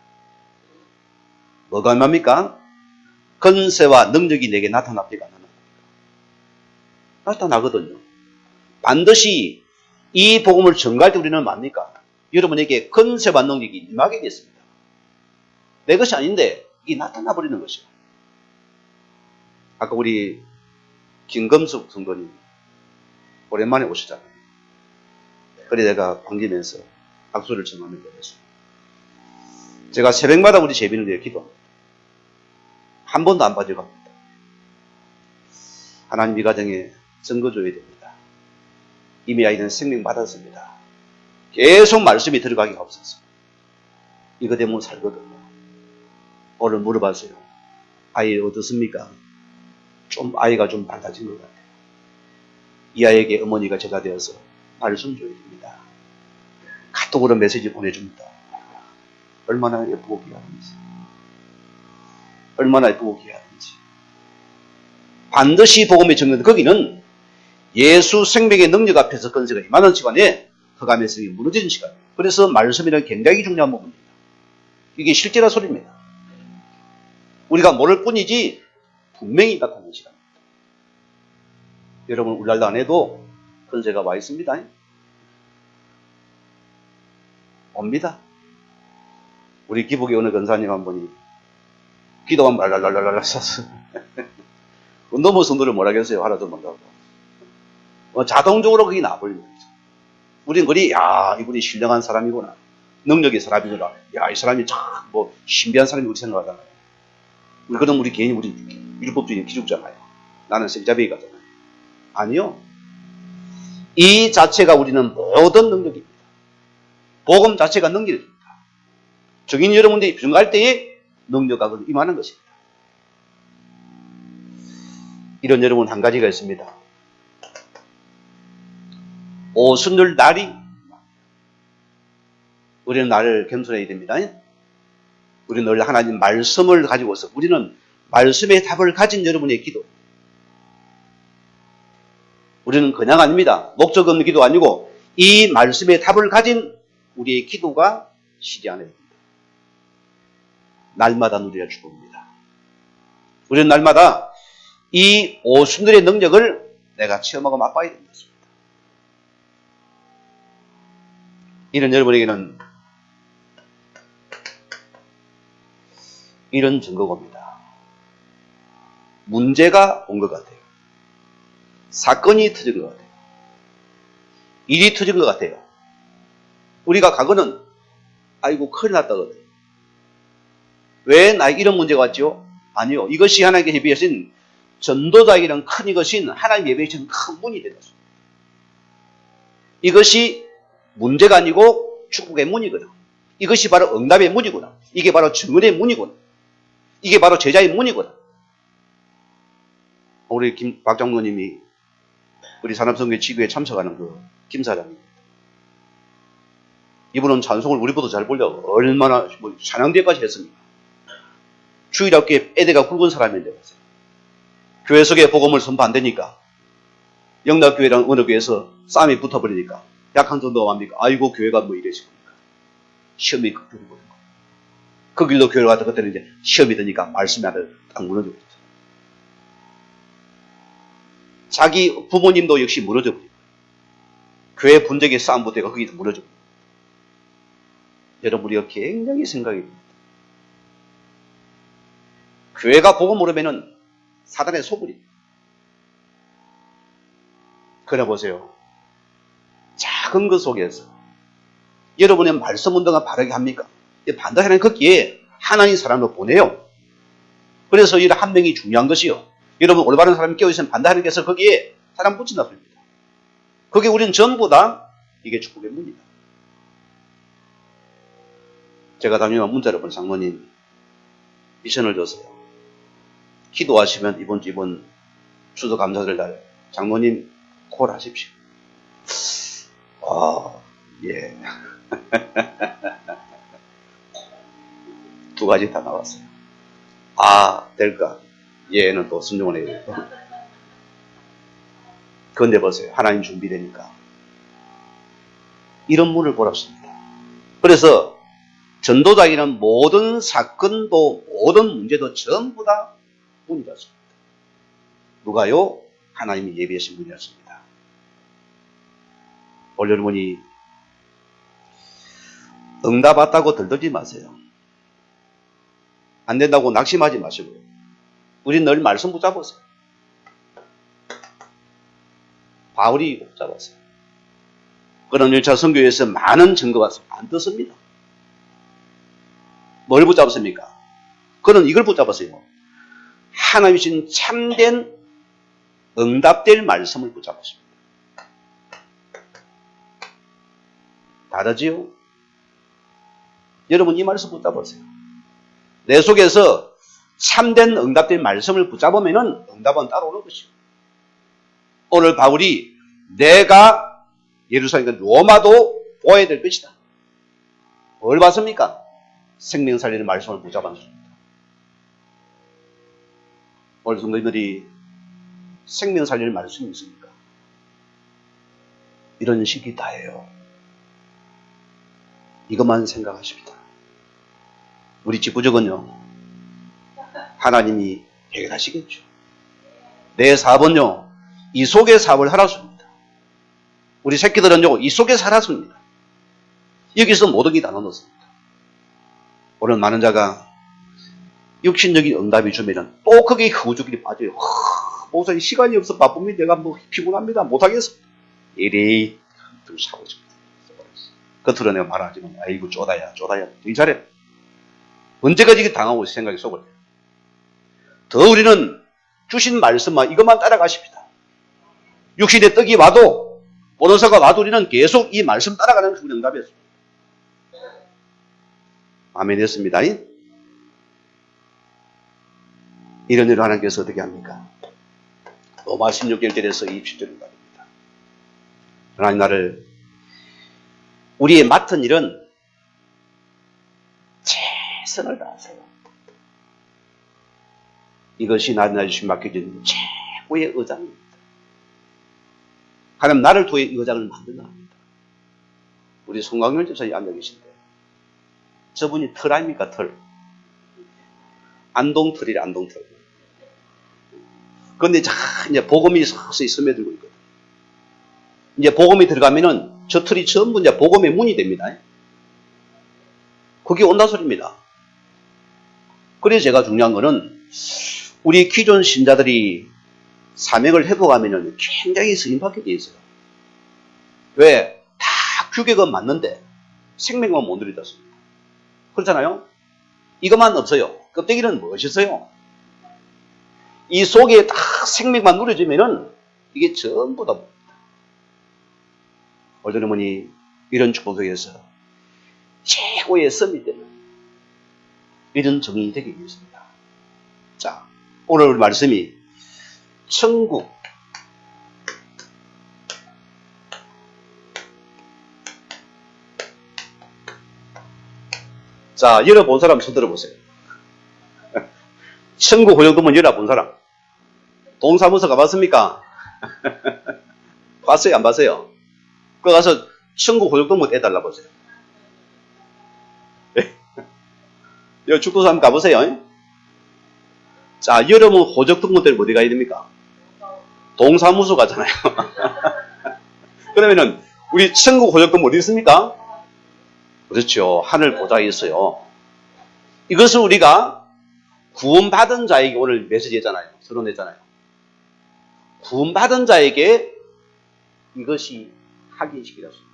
뭐가 뭡니까? 권세와 능력이 내게 나타납니까? 안 나타납니까? 나타나거든요. 반드시 이 복음을 전가할 때 우리는 뭡니까? 여러분에게 권세와 능력이 임하게 됐습니다. 내 것이 아닌데 이게 나타나 버리는 것이요. 아까 우리 김금숙 선거님 오랜만에 오시잖아요. 그래 내가 반기면서 악수를 청하면 그랬어요. 제가 새벽마다 우리 재빈을 위해 기도합니다. 한 번도 안 빠져갑니다. 하나님 이 가정에 증거줘야 됩니다. 이미 아이는 생명 받았습니다. 계속 말씀이 들어가기 없어서 이거 되면 살거든요. 오늘 물어봤어요. 아이 어떻습니까? 좀 아이가 좀 밝아진 것 같아요. 이 아이에게 어머니가 제가 되어서 말씀 줘야 됩니다. 카톡으로 메시지 보내줍니다. 얼마나 예쁘고 귀하든지. 얼마나 예쁘고 귀하든지. 반드시 복음의 증거는 거기는 예수 생명의 능력 앞에서 권세가 임하는 시간에 흑암의 성이 무너지는 시간이에요. 그래서 말씀이란 굉장히 중요한 부분입니다. 이게 실제라 소리입니다. 우리가 모를 뿐이지 분명히 나타나는 시간입니다. 여러분 울랄라 안 해도 권세가 와 있습니다. 옵니다. 우리 기복에 오는 권사님 한 분이 기도하면 랄랄랄랄랄 써서 너무 성도를 뭐라겠어요. 하나도 못하고 자동적으로 그게 나버리는 거죠. 우린 그리 야 이분이 신령한 사람이구나. 능력의 사람이구나. 야 이 사람이 참 뭐 신비한 사람이라고 생각하잖아요. 그럼 우리 개인이 우리 율법주의 기죽잖아요. 나는 생자배기 가잖아요. 아니요. 이 자체가 우리는 모든 능력입니다. 복음 자체가 능력입니다. 증인 여러분들이 증거할 때에 능력하고 임하는 것입니다. 이런 여러분 한 가지가 있습니다. 오순절 날이 우리는 나를 겸손해야 됩니다. 우리는 늘 하나님 말씀을 가지고서 우리는 말씀의 답을 가진 여러분의 기도. 우리는 그냥 아닙니다. 목적 없는 기도 아니고 이 말씀의 답을 가진 우리의 기도가 쉬지 않아야 됩니다. 날마다 누려야 축복입니다. 우리는 날마다 이 오순절의 능력을 내가 체험하고 맛봐야 되는 것입니다. 이런 여러분에게는 이런 증거가 옵니다. 문제가 온 것 같아요. 사건이 터진 것 같아요. 일이 터진 것 같아요. 우리가 과거는 아이고 큰일 났다거든요. 왜 나에게 이런 문제가 왔죠? 아니요. 이것이 하나님께 예비하신 전도자에게는 큰 이것인 하나님 예비하신 큰 문이 되는 것입니다. 이것이 문제가 아니고 축복의 문이거든. 이것이 바로 응답의 문이구나. 이게 바로 증언의 문이구나. 이게 바로 제자의 문이구나. 우리 박 장로님이 우리 산업선교 지구에 참석하는 그 김 사장입니다. 이분은 찬송을 우리보다 잘 보려고 얼마나 찬양대까지 했습니까? 주일학교에 애대가 굵은 사람인데 교회 속에 복음을 선포 안 되니까 영락교회랑 어느 교회에서 싸움이 붙어버리니까 약한 정도가 뭡니까? 아이고 교회가 뭐 이래지니까 시험이 극적으로 보는 거예요. 그 길로 교회를 갔다 그때는 이제 시험이 드니까 말씀이 안 돼서 딱 무너져 버렸어요. 자기 부모님도 역시 무너져 버리고 교회 분쟁의 싸움부터가 거기서 무너져 버립니다. 여러분 우리가 굉장히 생각이 듭니다. 교회가 복음 모르면은 사단의 소굴입니다. 그래 보세요. 작은 것 속에서 여러분의 말씀 운동을 바르게 합니까? 반드시 거기에 하나님 사람을 보내요. 그래서 이 한 명이 중요한 것이요. 여러분 올바른 사람이 깨어있으면 반드시 하나님께서 거기에 사람 붙인다 소리입니다. 그게 우리는 전부 다 이게 축복의 문이다. 제가 당뇨만 문자를 본 장모님 미션을 줬어요. 기도하시면 이번 추수감사절 날 장모님 콜 하십시오. 예. 두 가지 다 나왔어요. 될까? 얘는 또 순종을 해야 돼요. 그런데 보세요. 하나님 준비되니까. 이런 문을 보았습니다. 그래서 전도자에게는 모든 사건도 모든 문제도 전부 다 문이었습니다. 누가요? 하나님이 예비하신 분이었습니다. 오늘 여러분이 응답 왔다고 들들지 마세요. 안 된다고 낙심하지 마시고요. 우리 늘 말씀 붙잡으세요. 바울이 붙잡았어요. 그런 1차 선교에서 많은 증거가 안 떴습니다. 뭘 붙잡았습니까? 그는 이걸 붙잡았어요. 하나님이 주신 참된 응답될 말씀을 붙잡았습니다. 다르지요? 여러분 이 말씀 붙잡으세요. 내 속에서 참된 응답된 말씀을 붙잡으면 응답은 따라오는 것이요. 오늘 바울이 내가 예루살렘 로마도 보아야 될 것이다. 뭘 봤습니까? 생명 살리는 말씀을 붙잡았습니다. 오늘 성도님들이 생명 살리는 말씀이 있습니까? 이런 식이 다예요. 이것만 생각하십니다. 우리 직구적은요, 하나님이 해결하시겠죠. 내 사업은요, 이 속에 사업을 하라습니다. 우리 새끼들은요, 이 속에 살았습니다. 여기서 모든 게 다 넣었습니다. 오늘 많은 자가 육신적인 응답이 주면은 또 거기에 흐우죽이 빠져요. 목사님 시간이 없어 바쁩니다. 내가 뭐 피곤합니다. 못하겠어. 이리 좀 사고 싶다. 겉으로 내가 말하지만 아이고 쪼다야 되게 잘해. 언제까지 이게 당하고 있을 생각이 속을 해요. 더 우리는 주신 말씀만 이것만 따라가십니다. 육신의 떡이 와도 보너사가 와도 우리는 계속 이 말씀 따라가는 그 응답이었습니다. 아멘 했습니다. 이런 일을 하나님께서 어떻게 합니까? 로마 16절에서 27절을 말입니다. 하나님 나를 우리의 맡은 일은 최선을 다하세요. 이것이 나를 주신 맡겨진 최고의 의장입니다. 하나님 나를 통해 이 의장을 만든다 합니다. 우리 송강렬 집사님이 앉아 계신데 저분이 털 아닙니까? 털. 안동털이래, 안동털. 그런데 이제 복음이 서서히 스며들고 있거든. 이제 복음이 들어가면은 저 털이 전부 이제 복음의 문이 됩니다. 그게 온다 소리입니다. 그래서 제가 중요한 거는 우리 기존 신자들이 사명을 회복하면은 굉장히 쓰임받게 돼 있어요. 왜? 다 규격은 맞는데 생명만 못 누리다. 그렇잖아요? 이것만 없어요. 껍데기는 무엇이 있어요? 이 속에 딱 생명만 누려지면은 이게 전부 다 봅니다. 오늘 어머니 이런 축복 속에서 최고의 썸이 되는 이런 정인이 되기 위해서입니다. 자, 오늘 우리 말씀이 천국 자, 열어본 사람 손 들어보세요. 천국 고정도면 열어본 사람. 동사무소 가봤습니까? 봤어요? 안 봤어요? 그 가서 천국 고정도면 떼달라 보세요. 여기 축도사 한번 가보세요. 자, 여러분 호적등본 때문에 어디 가야 됩니까? 동사무소 가잖아요. 그러면은 우리 천국 호적등본 어디 있습니까? 그렇죠. 하늘 보좌에 있어요. 이것을 우리가 구원받은 자에게 오늘 메시지 했잖아요. 서론했잖아요. 구원받은 자에게 이것이 확인시키렸습니다.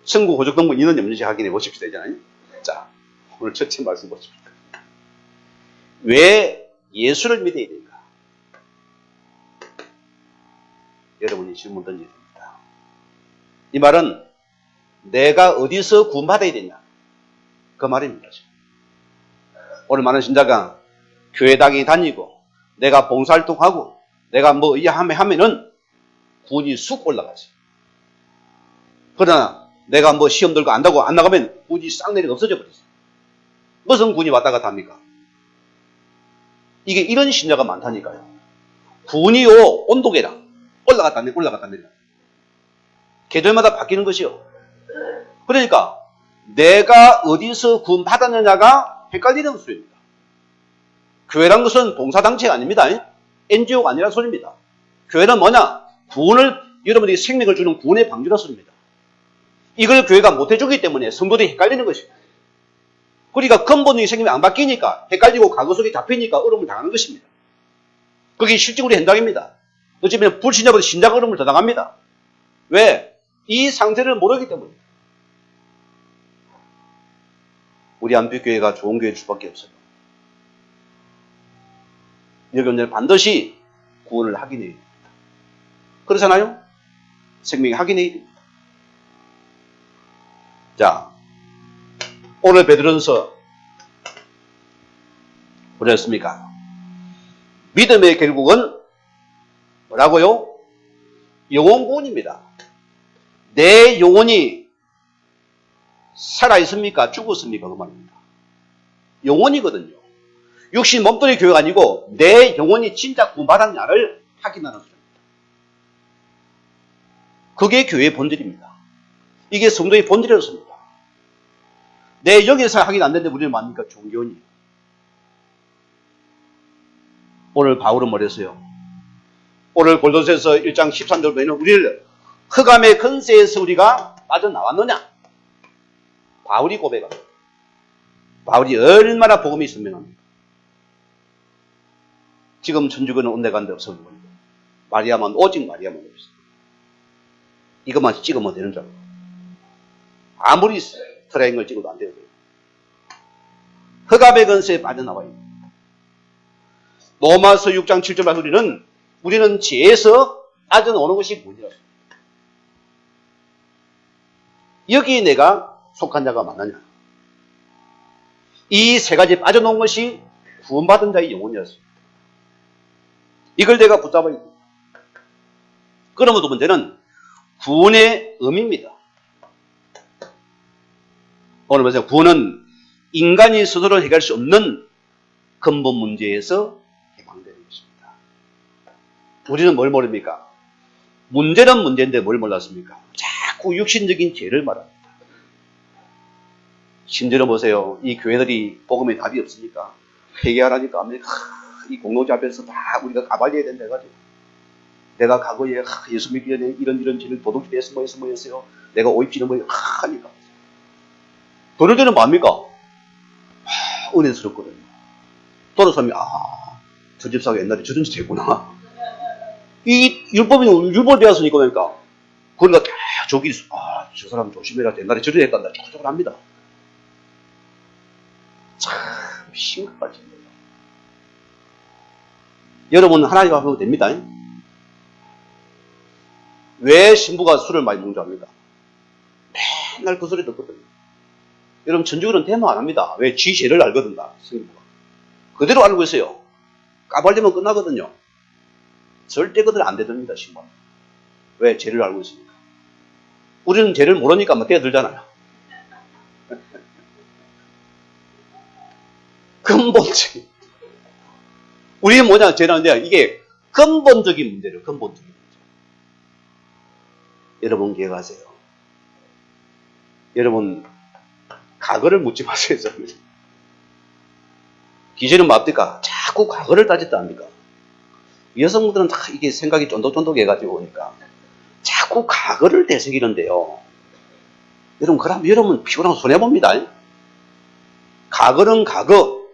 천국 호적등본 인원 염려시 확인해 보십시다. 되잖아요. 자, 오늘 첫째 말씀 보십시다. 왜 예수를 믿어야 됩니까? 여러분이 질문 던져야 됩니다. 이 말은 내가 어디서 구원받아야 되냐? 그 말입니다. 오늘 많은 신자가 교회 다니고 내가 봉사활동하고 내가 뭐 하면은 구원이 쑥 올라가지. 그러나 내가 뭐 시험 들고 안다고 안 나가면 구원이 싹 내려 없어져 버렸어. 무슨 구원이 왔다 갔다 합니까? 이게 이런 신자가 많다니까요. 구원이요, 온도계랑 올라갔다 내려 올라갔다 내려. 계절마다 바뀌는 것이요. 그러니까 내가 어디서 구원 받았느냐가 헷갈리는 소리입니다. 교회란 것은 봉사단체가 아닙니다. NGO가 아니라 소리입니다. 교회는 뭐냐? 구원을, 여러분들이 생명을 주는 구원의 방주라 소리입니다. 이걸 교회가 못해주기 때문에 성도들이 헷갈리는 것입니다. 그러니까 근본적인 생명이 안 바뀌니까 헷갈리고 과거 속에 잡히니까 어려움을 당하는 것입니다. 그게 실질적으로 현장입니다. 어쩌면 불신자보다 신자가 어려움을 더 당합니다. 왜? 이 상태를 모르기 때문입니다. 우리 안비교회가 좋은 교회일 수밖에 없어요. 여러분들 반드시 구원을 확인해야 됩니다. 그렇잖아요? 생명이 확인해야 됩니다. 자, 오늘 베드로전서 뭐랬습니까? 믿음의 결국은 뭐라고요? 영혼 구원입니다. 내 영혼이 살아있습니까? 죽었습니까? 그 말입니다. 영혼이거든요. 육신 몸뚱이 교회가 아니고 내 영혼이 진짜 구원받았냐를 확인하는 소리입니다. 그게 교회의 본질입니다. 이게 성도의 본질이었습니다. 내 영에서 확인 안 되는데 우리는 뭡니까? 종교원이에요. 오늘 바울은 뭐랬어요? 오늘 골로새서 1장 13절 보면 우리를 흑암의 근세에서 우리가 빠져나왔느냐? 바울이 고백합니다. 바울이 얼마나 복음이 있으면 지금 천주교는 온데간데 없어요. 마리아만, 오직 마리아만 없어요. 이것만 찍으면 되는 줄 알고. 아무리 트라이앵글 찍어도 안 돼요. 흑암의 근세에 빠져나와요. 로마서 6장 7절 말씀 우리는 죄에서 빠져나오는 것이 문제였습니다. 여기에 내가 속한 자가 맞느냐? 이 세 가지 빠져놓은 것이 구원받은 자의 영혼이었습니다. 이걸 내가 붙잡아야 됩니다. 그러면 두 번째는 구원의 의미입니다. 오늘 보세요. 구원은 인간이 스스로 해결할 수 없는 근본 문제에서 해방되는 것입니다. 우리는 뭘 모릅니까? 문제는 문제인데 뭘 몰랐습니까? 자꾸 육신적인 죄를 말합니다. 심지어 보세요. 이 교회들이 복음에 답이 없으니까 회개하라니까 합니까? 이 공동체 앞에서 다 우리가 가발려야 된다 해가지고 내가 과거에 예수 믿기 전에 이런 죄를 도둑질 해서 뭐였어요? 내가 오입지는 하니까 그럴 때는 뭡니까? 은혜스럽거든요. 돌아서면 저 집사가 옛날에 저런 짓 했구나. 이 율법이 되었으니까 그러니까 그러니까 저기 저 사람 조심해라. 옛날에 저런 했단다. 저걸 합니다. 참 심각하지. 여러분 하나님 앞에 하면 됩니다. 왜 신부가 술을 많이 먹는 줄 압니까? 맨날 그 소리 듣거든요. 여러분 천주교는 대모 안 합니다. 왜? 지 죄를 알거든요. 성인부가. 그대로 알고 있어요. 까발리면 끝나거든요. 절대 그들 안 되듭니다. 신부는. 왜? 죄를 알고 있으니까. 우리는 죄를 모르니까 막 뛰어들잖아요. 근본적인. 우리는 뭐냐, 죄라는데 이게 근본적인 문제예요. 근본적인 문제. 여러분 기억하세요. 여러분 과거를 묻지 마세요. 기준은 뭡니까? 자꾸 과거를 따졌다 합니까? 여성분들은 다 이게 생각이 쫀득쫀득해가지고 오니까 자꾸 과거를 되새기는데요. 여러분 그럼 여러분 피곤하고 손해봅니다. 과거는 과거.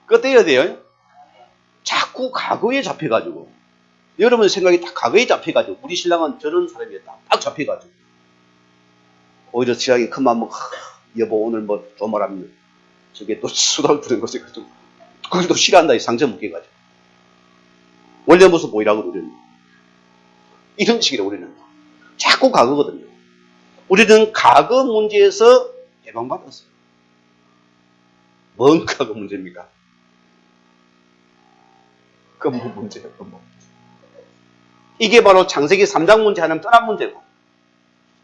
끝내야 돼요. 자꾸 과거에 잡혀가지고 여러분 생각이 다 과거에 잡혀가지고 우리 신랑은 저런 사람이었다. 딱 잡혀가지고 오히려 신랑이 큰 맘 먹고 여보 오늘 뭐 좋은 말 하면 저게 또 수다를 부는 것이 가지고 그걸 또 싫어한다. 이 상처 묶여가지고 원래 모습 보이라고 우리는 이런 식이라 우리는 자꾸 과거거든요. 우리는 과거 문제에서 해방받았어요. 뭔 과거 문제입니까? 근본 문제예요, 근본 문제. 이게 바로 창세기 3장 문제 하나는 떠난 문제고,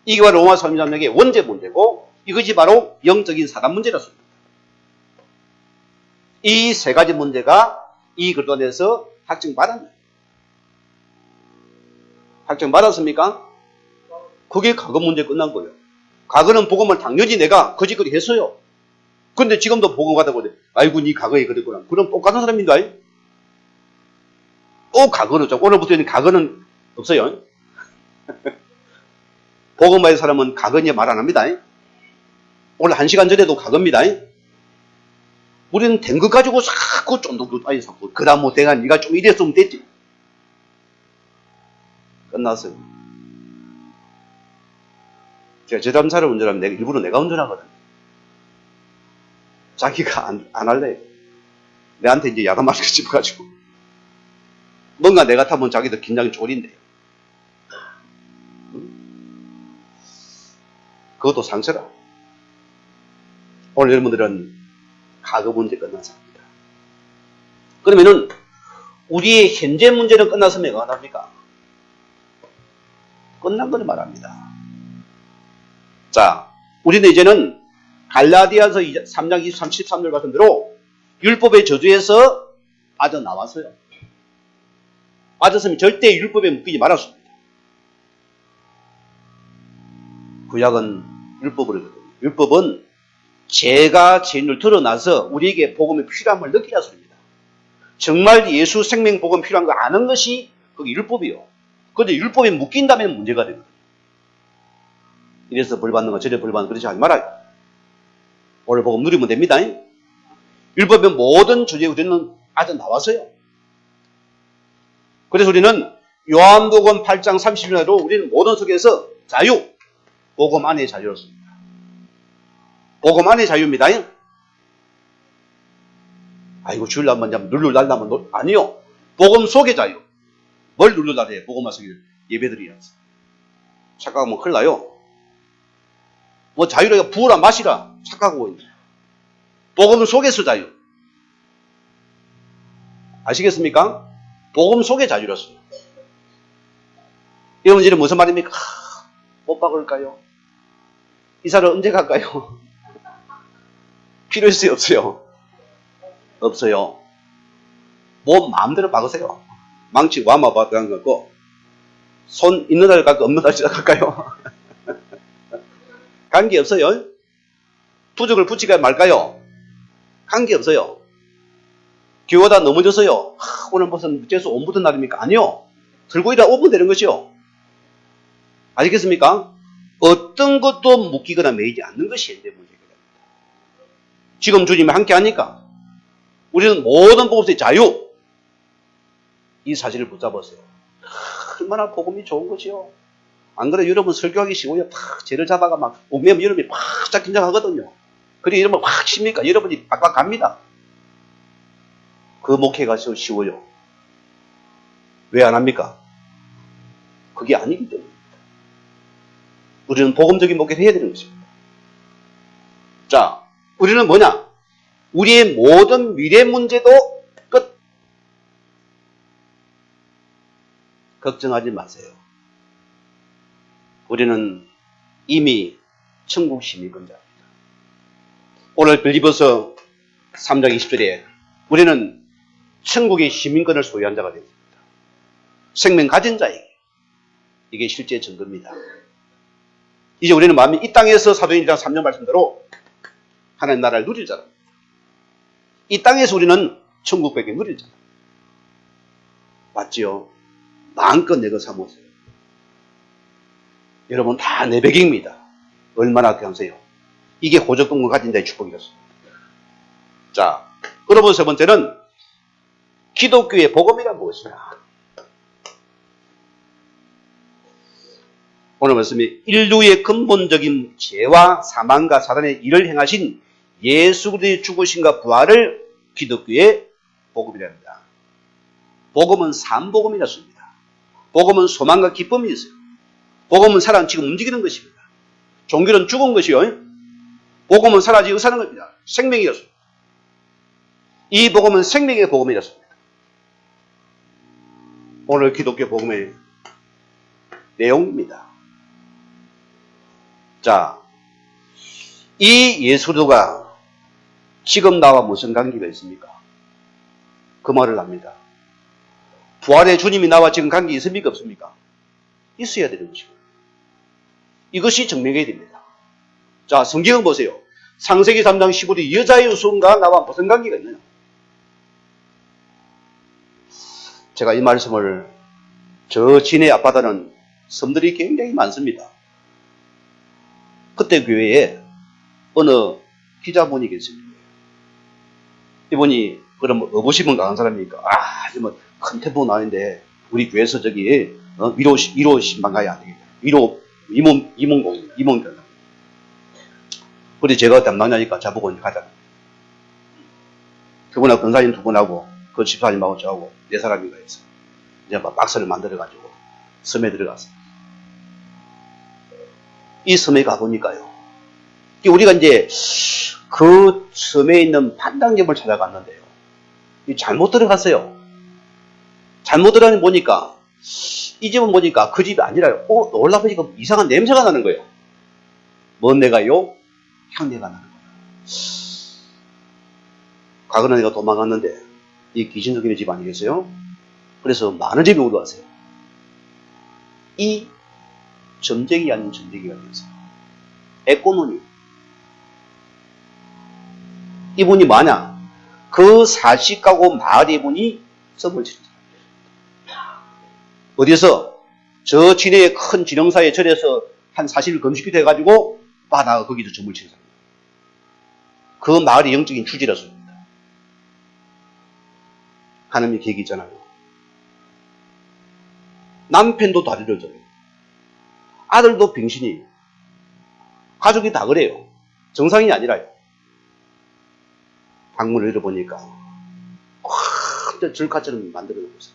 이게 바로 로마서 3장의 원죄 문제고, 이것이 바로 영적인 사단 문제라습니다. 이 세 가지 문제가 이 글도 안에서 확정받았나요? 확정받았습니까? 그게 과거 문제 끝난 거예요. 과거는 복음을 당연히 내가 거짓거리 했어요. 근데 지금도 복음 받아고 그래. 아이고, 니 과거에 그랬구나. 그럼 똑같은 사람인가? 또 과거는 좀, 오늘부터는 과거는 없어요. 복음 받은 사람은 과거에 말 안 합니다. 오늘 1시간 전에도 과거입니다. 우리는 된 것 가지고 자꾸 쫀득쫀득 자꾸 그 다음 뭐 내가 네가 좀 이랬으면 됐지. 끝났어요. 제가 제담사를 운전하면 일부러 내가 운전하거든. 자기가 안 할래. 내한테 이제 야단 마스크 집어가지고. 뭔가 내가 타면 자기도 긴장이 졸인데. 그것도 상처라. 오늘 여러분들은 과거 문제 끝났습니다. 그러면은 우리의 현재 문제는 끝났으면 뭐가 합니까? 끝난 걸 말합니다. 자, 우리는 이제는 갈라디아서 3장 23, 13절 같은 대로 율법의 저주에서 빠져나왔어요. 빠졌으면 절대 율법에 묶이지 말았습니다. 구약은 율법을, 율법은 죄가 죄인을 드러나서 우리에게 복음의 필요함을 느끼라 소리입니다. 정말 예수 생명 복음 필요한 거 아는 것이 그게 율법이요. 그런데 율법에 묶인다면 문제가 되거든요. 이래서 벌 받는 거 저래 벌 받는 거 그러지 하지 말아요. 오늘 복음 누리면 됩니다. 율법의 모든 주제 우리는 아주 나왔어요. 그래서 우리는 요한복음 8장 30절로 우리는 모든 속에서 자유, 복음 안에 자유롭습니다. 복음 안에 자유입니다. 아이고 주일 한번 누르달라면 아니요. 복음 속의 자유. 뭘 누르달래요? 복음 속에 예배드리면서. 착각하면 큰일 나요. 뭐 자유를 부으라 마시라 착각하고 있네. 복음 속에서 자유. 아시겠습니까? 복음 속의 자유로습니다. 여러분 이제 무슨 말입니까? 못 박을까요? 이사를 언제 갈까요? 필요했어요? 없어요? 없어요. 뭐 마음대로 박으세요. 망치 와마 박은 거고 손 있는 날 갈까 없는 날 시작할까요? 관계없어요. 부적을 붙이까 말까요? 관계없어요. 교회다 넘어졌어요. 오늘 무슨 재수 온 붙은 날입니까? 아니요. 들고 일하 오면 되는 것이요. 아시겠습니까? 어떤 것도 묶이거나 매이지 않는 것이 현재 문제입니다. 지금 주님이 함께 하니까 우리는 모든 복음의 자유, 이 사실을 붙잡았어요. 얼마나 복음이 좋은 것이요. 안 그래 여러분 설교하기 쉬워요. 팍 죄를 잡아가 막 옥매면 여러분이 팍 긴장하거든요. 그래 여러분 팍 쉽니까? 여러분이 빡빡 갑니다. 그 목회가 쉬워요. 왜 안 합니까? 그게 아니기 때문입니다. 우리는 복음적인 목회를 해야 되는 것입니다. 자, 우리는 뭐냐? 우리의 모든 미래 문제도 끝. 걱정하지 마세요. 우리는 이미 천국 시민권자입니다. 오늘 빌립보서 3장 20절에 우리는 천국의 시민권을 소유한 자가 됩니다. 생명 가진 자에게 이게 실제 증거입니다. 이제 우리는 마음이 이 땅에서 사도행전 3장 말씀대로 하나님 나라를 누릴 자입니다. 이 땅에서 우리는 천국밖에 누릴 자입니다. 맞지요? 마음껏 내 것 삼으세요. 여러분 다 내 백입니다. 얼마나 감사해요. 이게 호적동물 가진 자의 축복이었습니다. 자, 여러분 세 번째는 기독교의 복음이란 무엇이냐? 오늘 말씀이 인류의 근본적인 죄와 사망과 사단의 일을 행하신 예수 그리스도의 죽으심과 부활을 기독교의 복음이라 합니다. 복음은 삶복음이라 씁니다. 복음은 소망과 기쁨이 있어요. 복음은 사람 지금 움직이는 것입니다. 종교는 죽은 것이요. 복음은 사라지고 사는 겁니다. 생명이었습니다. 이 복음은 생명의 복음이었습니다. 오늘 기독교 복음의 내용입니다. 자, 이 예수도가 지금 나와 무슨 관계가 있습니까? 그 말을 합니다. 부활의 주님이 나와 지금 관계 있습니까? 없습니까? 있어야 되는 것이고. 이것이 증명해야 됩니다. 자, 성경을 보세요. 창세기 3장 15절 여자의 후손과 나와 무슨 관계가 있느냐? 제가 이 말씀을 저 진해 앞바다는 섬들이 굉장히 많습니다. 그때 교회에 어느 기자분이 계십니다. 이분이 그럼 어부심은 강한 사람이니까 뭐 큰 태풍 나는데 우리 교회에서 저기 위로 신방 가야 안 되겠다. 위로 임원공입니다. 그래서 제가 담당자니까 저보고 가자. 그분하고 권사님 두 분하고 그 집사님하고 저하고 네 사람인가 해서 이제 막 박스를 만들어가지고 섬에 들어갔어요. 이 섬에 가보니까요. 우리가 이제 그 섬에 있는 판당점을 찾아갔는데요. 잘못 들어갔어요. 잘못 들어가니 보니까 이 집은 보니까 그 집이 아니라요. 놀라보니까 이상한 냄새가 나는 거예요. 뭔 내가요? 향내가 나는 거예요. 과거는 내가 도망갔는데 이 귀신 속이는 집 아니겠어요? 그래서 많은 집이 올라왔어요. 이 점쟁이 아닌 점쟁이가 되었어요. 에꼬노니. 이분이 뭐냐? 그 40가구 마을 이분이 썸을 치는 사람이에요. 어디서? 저 진해의 큰 지령사의 절에서 한 40일 금식기도 해가지고 바다가 거기서 점을 치는 사람이에요. 그 마을의 영적인 주지라서입니다. 하나님의 계획이 있잖아요. 남편도 다리를 져요. 아들도 병신이. 가족이 다 그래요. 정상이 아니라요. 방문을 열어보니까 큰 절카처럼 만들어 놓고 있어요.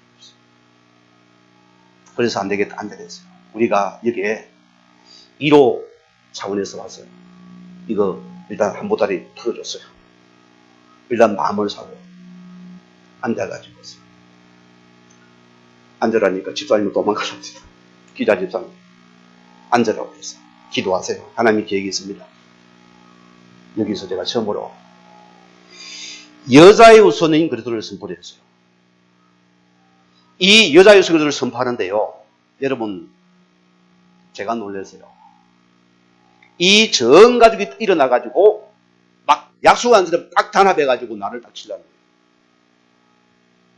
그래서 안 되겠다, 안 되겠어요. 우리가 여기에 1호 차원에서 왔어요. 이거 일단 한 보따리 풀어줬어요. 일단 마음을 사고 앉아가지고 있어요. 앉으라니까 집사님은 도망가셨습니다. 기자 집사님. 앉으라고 했어요. 기도하세요. 하나님의 계획이 있습니다. 여기서 제가 처음으로 여자의 후손인 그리스도를 선포를 했어요. 이 여자의 후손인 그리스도를 선포하는데요. 여러분, 제가 놀랐어요. 이 전 가족이 일어나가지고 막 약속한 사람 딱 단합해가지고 나를 딱 치려는 거예요.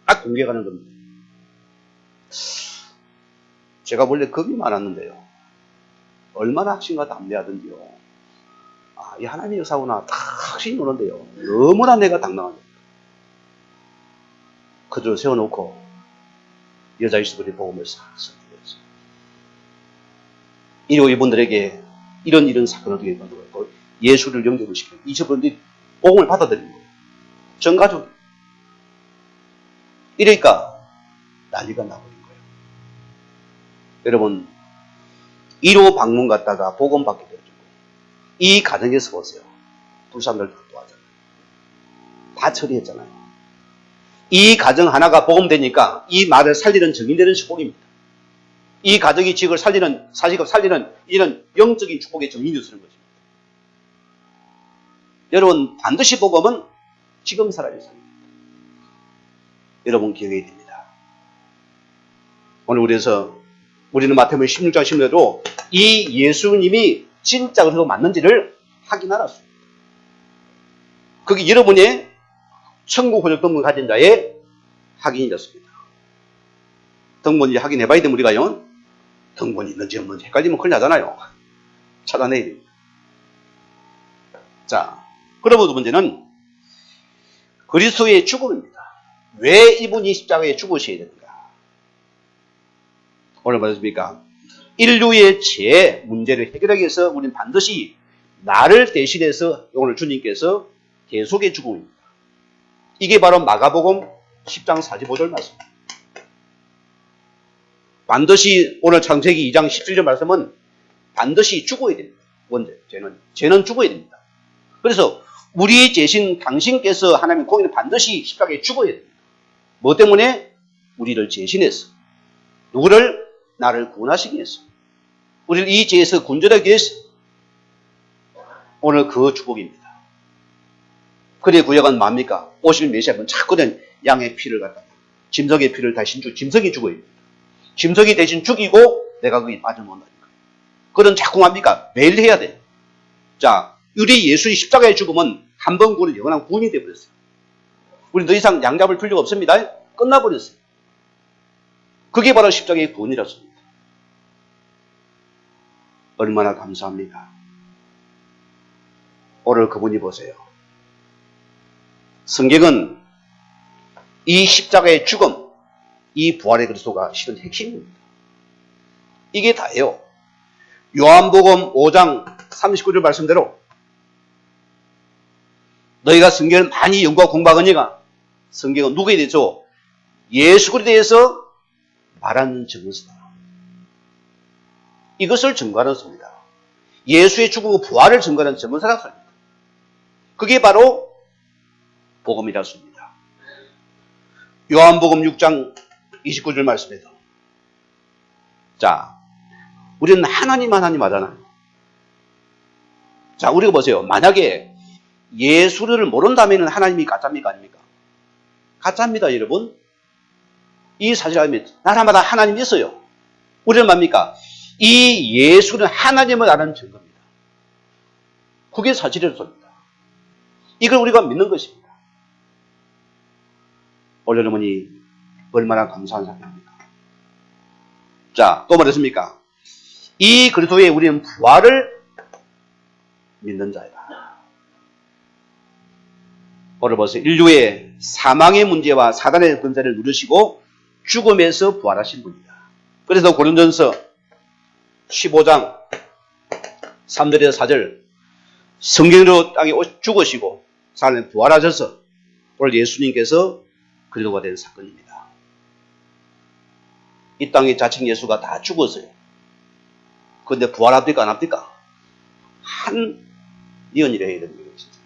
딱 공개하는 겁니다. 제가 원래 겁이 많았는데요. 얼마나 확신과 담대하던지요. 이 하나님의 역사구나 다 확신이 오는데요. 너무나 내가 당당합니다. 그들을 세워놓고 여자 이스들의 복음을 싹 선포했어요. 이로 이분들에게 이런 사건을 어떻게 만들었고 예수를 영접을 시키고 이분들이 복음을 받아들인 거예요. 전 가족. 이러니까 난리가 나버린 거예요. 여러분 1호 방문 갔다가 복음 받게 되어지고 이 가정에서 보세요. 두 사람들 다 도와잖아요. 다 처리했잖아요. 이 가정 하나가 복음되니까 이 말을 살리는 증인되는 축복입니다. 이 가정이 지역을 살리는 사직을 살리는 이런 영적인 축복의 증인이 되는 것입니다. 여러분 반드시 복음은 지금 살아야 됩니다. 여러분 기억해야 됩니다. 오늘 우리는 마태복음 16장 16절로 이 예수님이 진짜 그리스도 맞는지를 확인하았습니다. 그게 여러분의 천국 호적 등본 가진 자의 확인이 됐습니다. 등본이 확인해봐야 되면 우리가요. 등본이 있는지 없는지 헷갈리면 큰일 나잖아요. 찾아내야 됩니다. 자, 그러면 두 번째는 그리스도의 죽음입니다. 왜 이분이 십자가에 죽으셔야 되는가? 오늘 말했습니까? 인류의 죄 문제를 해결하기 위해서 우리는 반드시 나를 대신해서 오늘 주님께서 계속의 죽음입니다. 이게 바로 마가복음 10장 45절 말씀입니다. 반드시 오늘 창세기 2장 17절 말씀은 반드시 죽어야 됩니다. 원죄, 죄는 죽어야 됩니다. 그래서 우리 죄신 당신께서 하나님 공의는 반드시 십자가에 죽어야 됩니다. 뭐 때문에? 우리를 죄신해서. 누구를? 나를 구원하시기 위해서. 우리를 이 죄에서 구원하기 위해서. 오늘 그 축복입니다. 그의 구역은 뭡니까? 오실 메시아는 자꾸 양의 피를 갖다가 짐승의 피를 대신 짐승이 죽어야 됩니다. 짐승이 대신 죽이고 내가 거기 빠져나온다니까. 그런 자꾸 뭡니까? 매일 해야 돼. 자, 우리 예수의 십자가의 죽음은 한 번 구원은 영원한 구원이 되어버렸어요. 우리 더 이상 양 잡을 필요가 없습니다. 끝나버렸어요. 그게 바로 십자가의 구원이라습니다. 얼마나 감사합니까? 오늘 그분이 보세요. 성경은 이 십자가의 죽음, 이 부활의 그리스도가 실은 핵심입니다. 이게 다예요. 요한복음 5장 39절 말씀대로 너희가 성경을 많이 연구하고 공부하거니가 성경은 누구에 대해서? 예수 그리스도에 대해서 말하는 증거서다. 이것을 증거하는 서입니다. 예수의 죽음과 부활을 증거하는 증거서라고 합니다. 그게 바로 복음이라 씁니다. 요한복음 6장 29절 말씀에도 자, 우리는 하나님 하잖아요. 자, 우리가 보세요. 만약에 예수를 모른다면 하나님이 가짜입니까? 아닙니까? 가짜입니다, 여러분. 이 사실 알면 나라마다 하나님이 있어요. 우리는 뭡니까? 이 예수는 하나님을 아는 증거입니다. 그게 사실이었습니다. 이걸 우리가 믿는 것입니다. 오늘 여러분이 얼마나 감사한 사람입니까? 자, 또 뭐랬습니까? 이 그리스도에 우리는 부활을 믿는 자이다. 오늘 보세요. 인류의 사망의 문제와 사단의 권세를 누르시고 죽음에서 부활하신 분이다. 그래서 고린도전서 15장 3절에서 4절 성경으로 땅에 죽으시고 사람이 부활하셔서 오늘 예수님께서 그리스도가 된 사건입니다. 이 땅에 자칭 예수가 다 죽었어요. 그런데 부활합니까? 안 합니까? 한 예언이라 해야 됩니다. 진짜.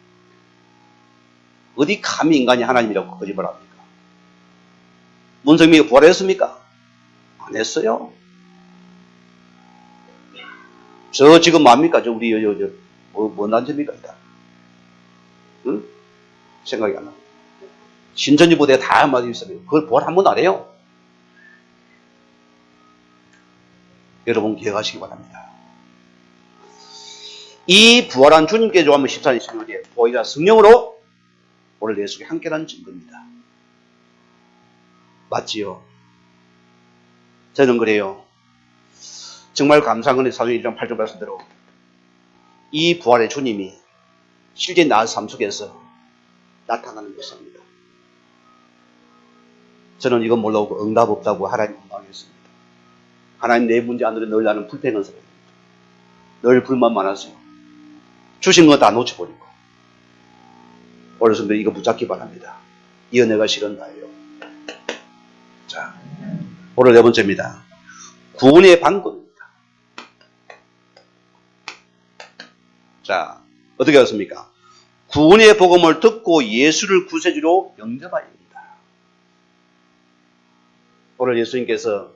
어디 감히 인간이 하나님이라고 거짓말합니까? 문성민이 부활했습니까? 안 했어요. 저 지금 뭡니까? 저 우리 뭔 단체입니까? 응? 생각이 안 나. 신천지 부대에 다 한마디 있어요. 그걸 부활 한 번 안 해요. 여러분 기억하시기 바랍니다. 이 부활한 주님께 조하면 14년 12월에 보이자 성령으로 오늘 예수께 함께라는 증거입니다. 맞지요? 저는 그래요. 정말 감사한 것은 사도행 1장 8절 말씀대로 이 부활의 주님이 실제 나 삶 속에서 나타나는 것입니다. 저는 이건 몰라고 응답 없다고 하나님 원망했습니다. 하나님 내 문제 안으로 늘 나는 불평한 사람입니다. 늘 불만 많았어요. 주신 거 다 놓쳐버리고. 오늘 성도 이거 붙잡기 바랍니다. 이 은혜가 실은 나예요. 자, 오늘 네 번째입니다. 구원의 방법입니다. 자, 어떻게 하셨습니까? 구원의 복음을 듣고 예수를 구세주로 영접해야 합니다. 오늘 예수님께서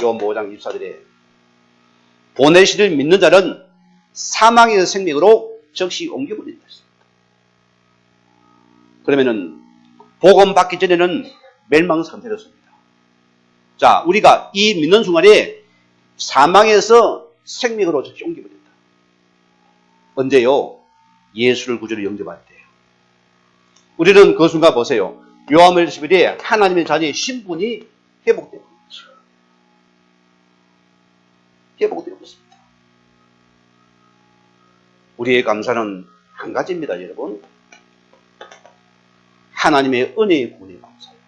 요한 5장 24절에 보내시를 믿는 자는 사망의 생명으로 즉시 옮겨버린다. 그러면은 복음 받기 전에는 멸망 상태였습니다. 자, 우리가 이 믿는 순간에 사망에서 생명으로 즉시 옮겨버린다. 언제요? 예수를 구주로 영접할 때요. 우리는 그 순간 보세요. 요한복음 11에 하나님의 자녀의 신분이 회복되고 있죠. 회복되고 있습니다. 우리의 감사는 한 가지입니다, 여러분. 하나님의 은혜의 구원에 감사해요.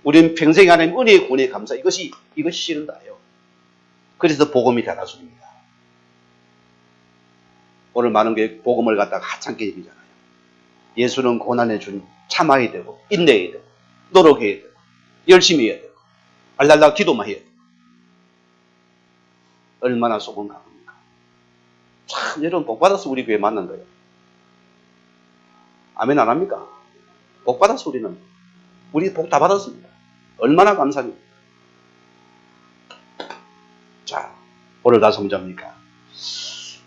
우리는 평생 하나님의 은혜의 구원에 감사. 이것이 실은 다예요. 그래서 복음이 대다수입니다. 오늘 많은 게 복음을 갖다가 하찮게 얘기잖아요. 예수는 고난의 주님, 참아야 되고, 인내해야 되고, 노력해야 되고, 열심히 해야 되고, 알랄라 기도만 해야 되고. 얼마나 속은 강합니까? 참 여러분 복 받아서 우리 교회 만난 거예요. 아멘 안 합니까? 복 받아서 우리 복 다 받았습니다. 얼마나 감사합니까? 자, 오늘 다 성자입니까?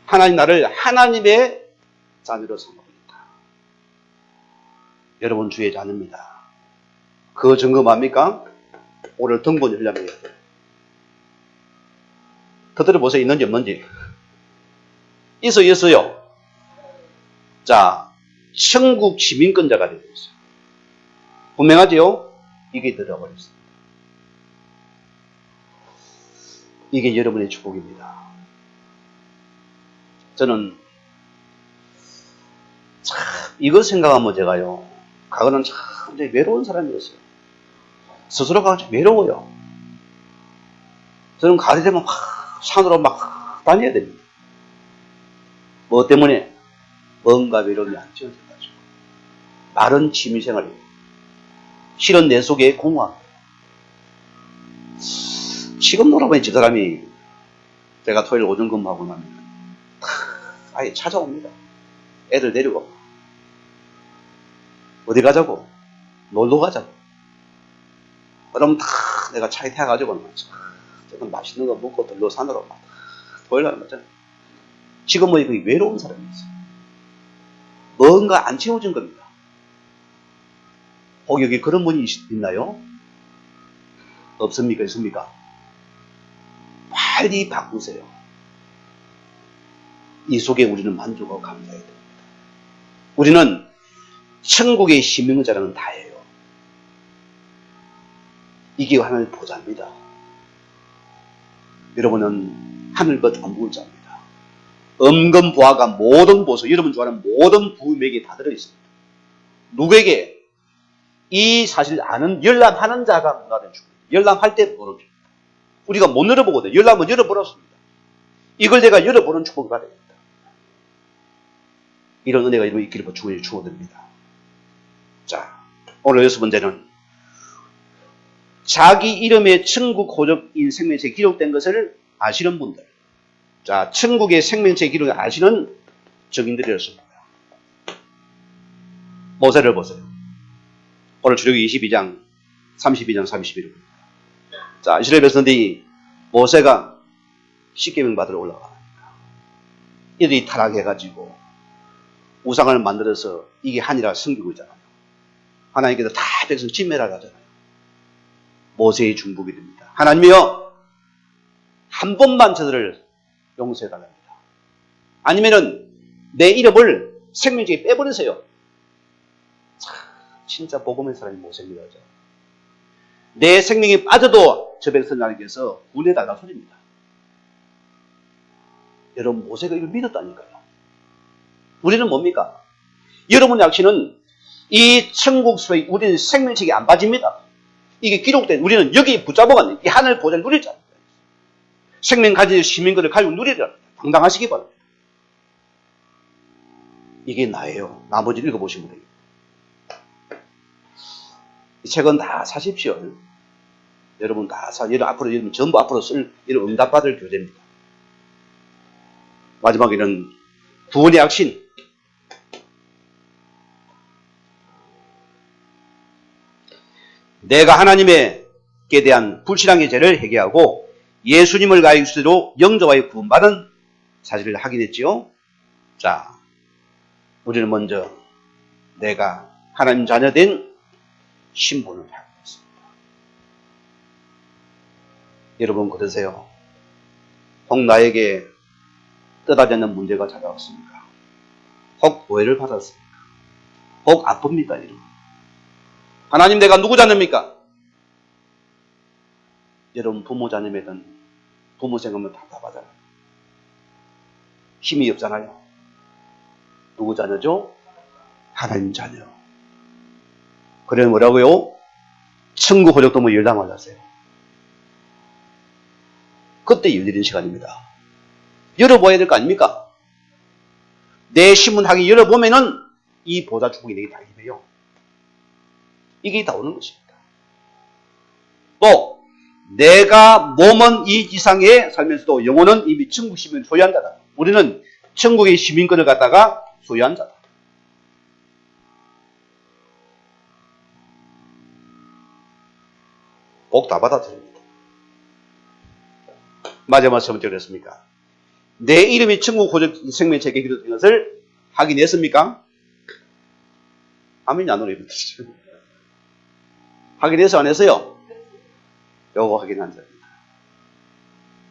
하나님 나를 하나님의 자녀로 삼아버린다. 여러분 주의 자녀입니다. 그 증거 뭡니까? 오늘 등본 열려면 해야 돼요. 터뜨려 보세요. 있는지 없는지. 있어요. 자, 천국 시민권자가 되고 있어요. 분명하지요? 이게 들어버렸습니다. 이게 여러분의 축복입니다. 저는 참 이거 생각하면 제가요, 과거는 참 외로운 사람이었어요. 스스로가 외로워요. 저는 가을이 되면 막 산으로 막 다녀야 됩니다. 뭐 때문에? 뭔가 외로움이 안 채워져가지고. 마른 취미생활이에요. 실은 내 속에 공허한 거예요. 지금 놀아보니 저 사람이 제가 토요일 오전 근무하고 나면 아예 찾아옵니다. 애들 데리고. 어디 가자고? 놀러 가자고. 그럼 다 내가 차에 태워가지고 조금 맛있는 거 먹고 들러 산으로 막 토요일 날 맞잖아요. 지금은 거의 외로운 사람이었어요. 뭔가 안 채워진 겁니다. 혹 여기 그런 분이 있나요? 없습니까? 있습니까? 빨리 바꾸세요. 이 속에 우리는 만족하고 감사해야 됩니다. 우리는 천국의 시민자라는 다예요. 이게 하나님의 보좌입니다. 여러분은 하늘과 전부를 자입니다. 엄금부하가 모든 보석, 여러분 좋아하는 모든 부임에게 다 들어있습니다. 누구에게? 이 사실을 아는, 열람하는 자가 문화된 축복. 열람할 때 보는 축복. 우리가 못 열어보거든요. 열람은 열어보았습니다. 이걸 내가 열어보는 축복을 받아야 됩니다. 이런 은혜가 이루어 있기를 축원드립니다. 자, 오늘 6번째는 자기 이름의 천국 호적인 생명체에 기록된 것을 아시는 분들. 자, 천국의 생명체 기록을 아시는 증인들이었습니다. 모세를 보세요. 오늘 출애굽기 22장, 32장, 31절. 자, 이스라엘 백성들이 모세가 십계명 받으러 올라갑니다. 이들이 타락해가지고 우상을 만들어서 이게 하니라 섬기고 있잖아요. 하나님께서 다 백성 진멸하게 하잖아요. 모세의 중복이 됩니다. 하나님이여, 한 번만 저들을 용서해달랍니다. 아니면은 내 이름을 생명책에 빼버리세요. 참, 진짜 복음의 사람이 모세입니다. 내 생명이 빠져도 저 백성 하나님께서 구원해달라 소리입니다. 여러분, 모세가 이걸 믿었다니까요. 우리는 뭡니까? 여러분 역시는 이 천국 속에 우리는 생명책이 안 빠집니다. 이게 기록된, 우리는 여기 붙잡아가는 이 하늘 보좌를 누리자. 생명 가진 시민권을 가지고 누리라. 당당하시기 바랍니다. 이게 나예요. 나머지 읽어보시면 돼요. 이 책은 다 사십시오. 여러분 다 사, 여러분 전부 앞으로 쓸, 이런 응답받을 교재입니다. 마지막에는 구원의 확신. 내가 하나님께 대한 불신앙의 죄를 회개하고 예수님을 가리키시로 영접하여 구원받은 사실을 확인했지요. 자, 우리는 먼저 내가 하나님 자녀된 신분을 확인했습니다. 여러분 그러세요? 혹 나에게 뜻하지 않는 문제가 찾아왔습니까? 혹 오해를 받았습니까? 혹 아픕니까? 여러분? 하나님 내가 누구 자녀입니까? 여러분 부모 자녀면 부모 생각하면 답답하잖아요. 힘이 없잖아요. 누구 자녀죠? 하나님 자녀. 그래 뭐라고요? 천국 호적도 뭐 열람을 하세요. 그때 열리는 시간입니다. 열어봐야 될 거 아닙니까? 내 신문하기 열어보면은 이 보좌 축복이 내게 다 임해요. 이게 다 오는 것입니다. 또 내가 몸은 이 지상에 살면서도 영혼은 이미 천국 시민을 소유한다. 우리는 천국의 시민권을 갖다가 소유한 자다. 복 다 받아들입니다. 마지막 세 번째 그랬습니까? 내 이름이 천국 호적 생명책에 기록된 것을 확인했습니까? 아멘이 안 오네요. 확인해서 안 했어요? 요거 확인한 자입니다.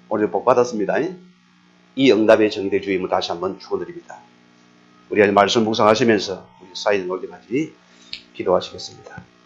오늘 복 받았습니다. 이 응답의 정의의 주임을 다시 한번 축원드립니다. 우리 말씀 묵상하시면서 우리 사이드 놀기까지 기도하시겠습니다.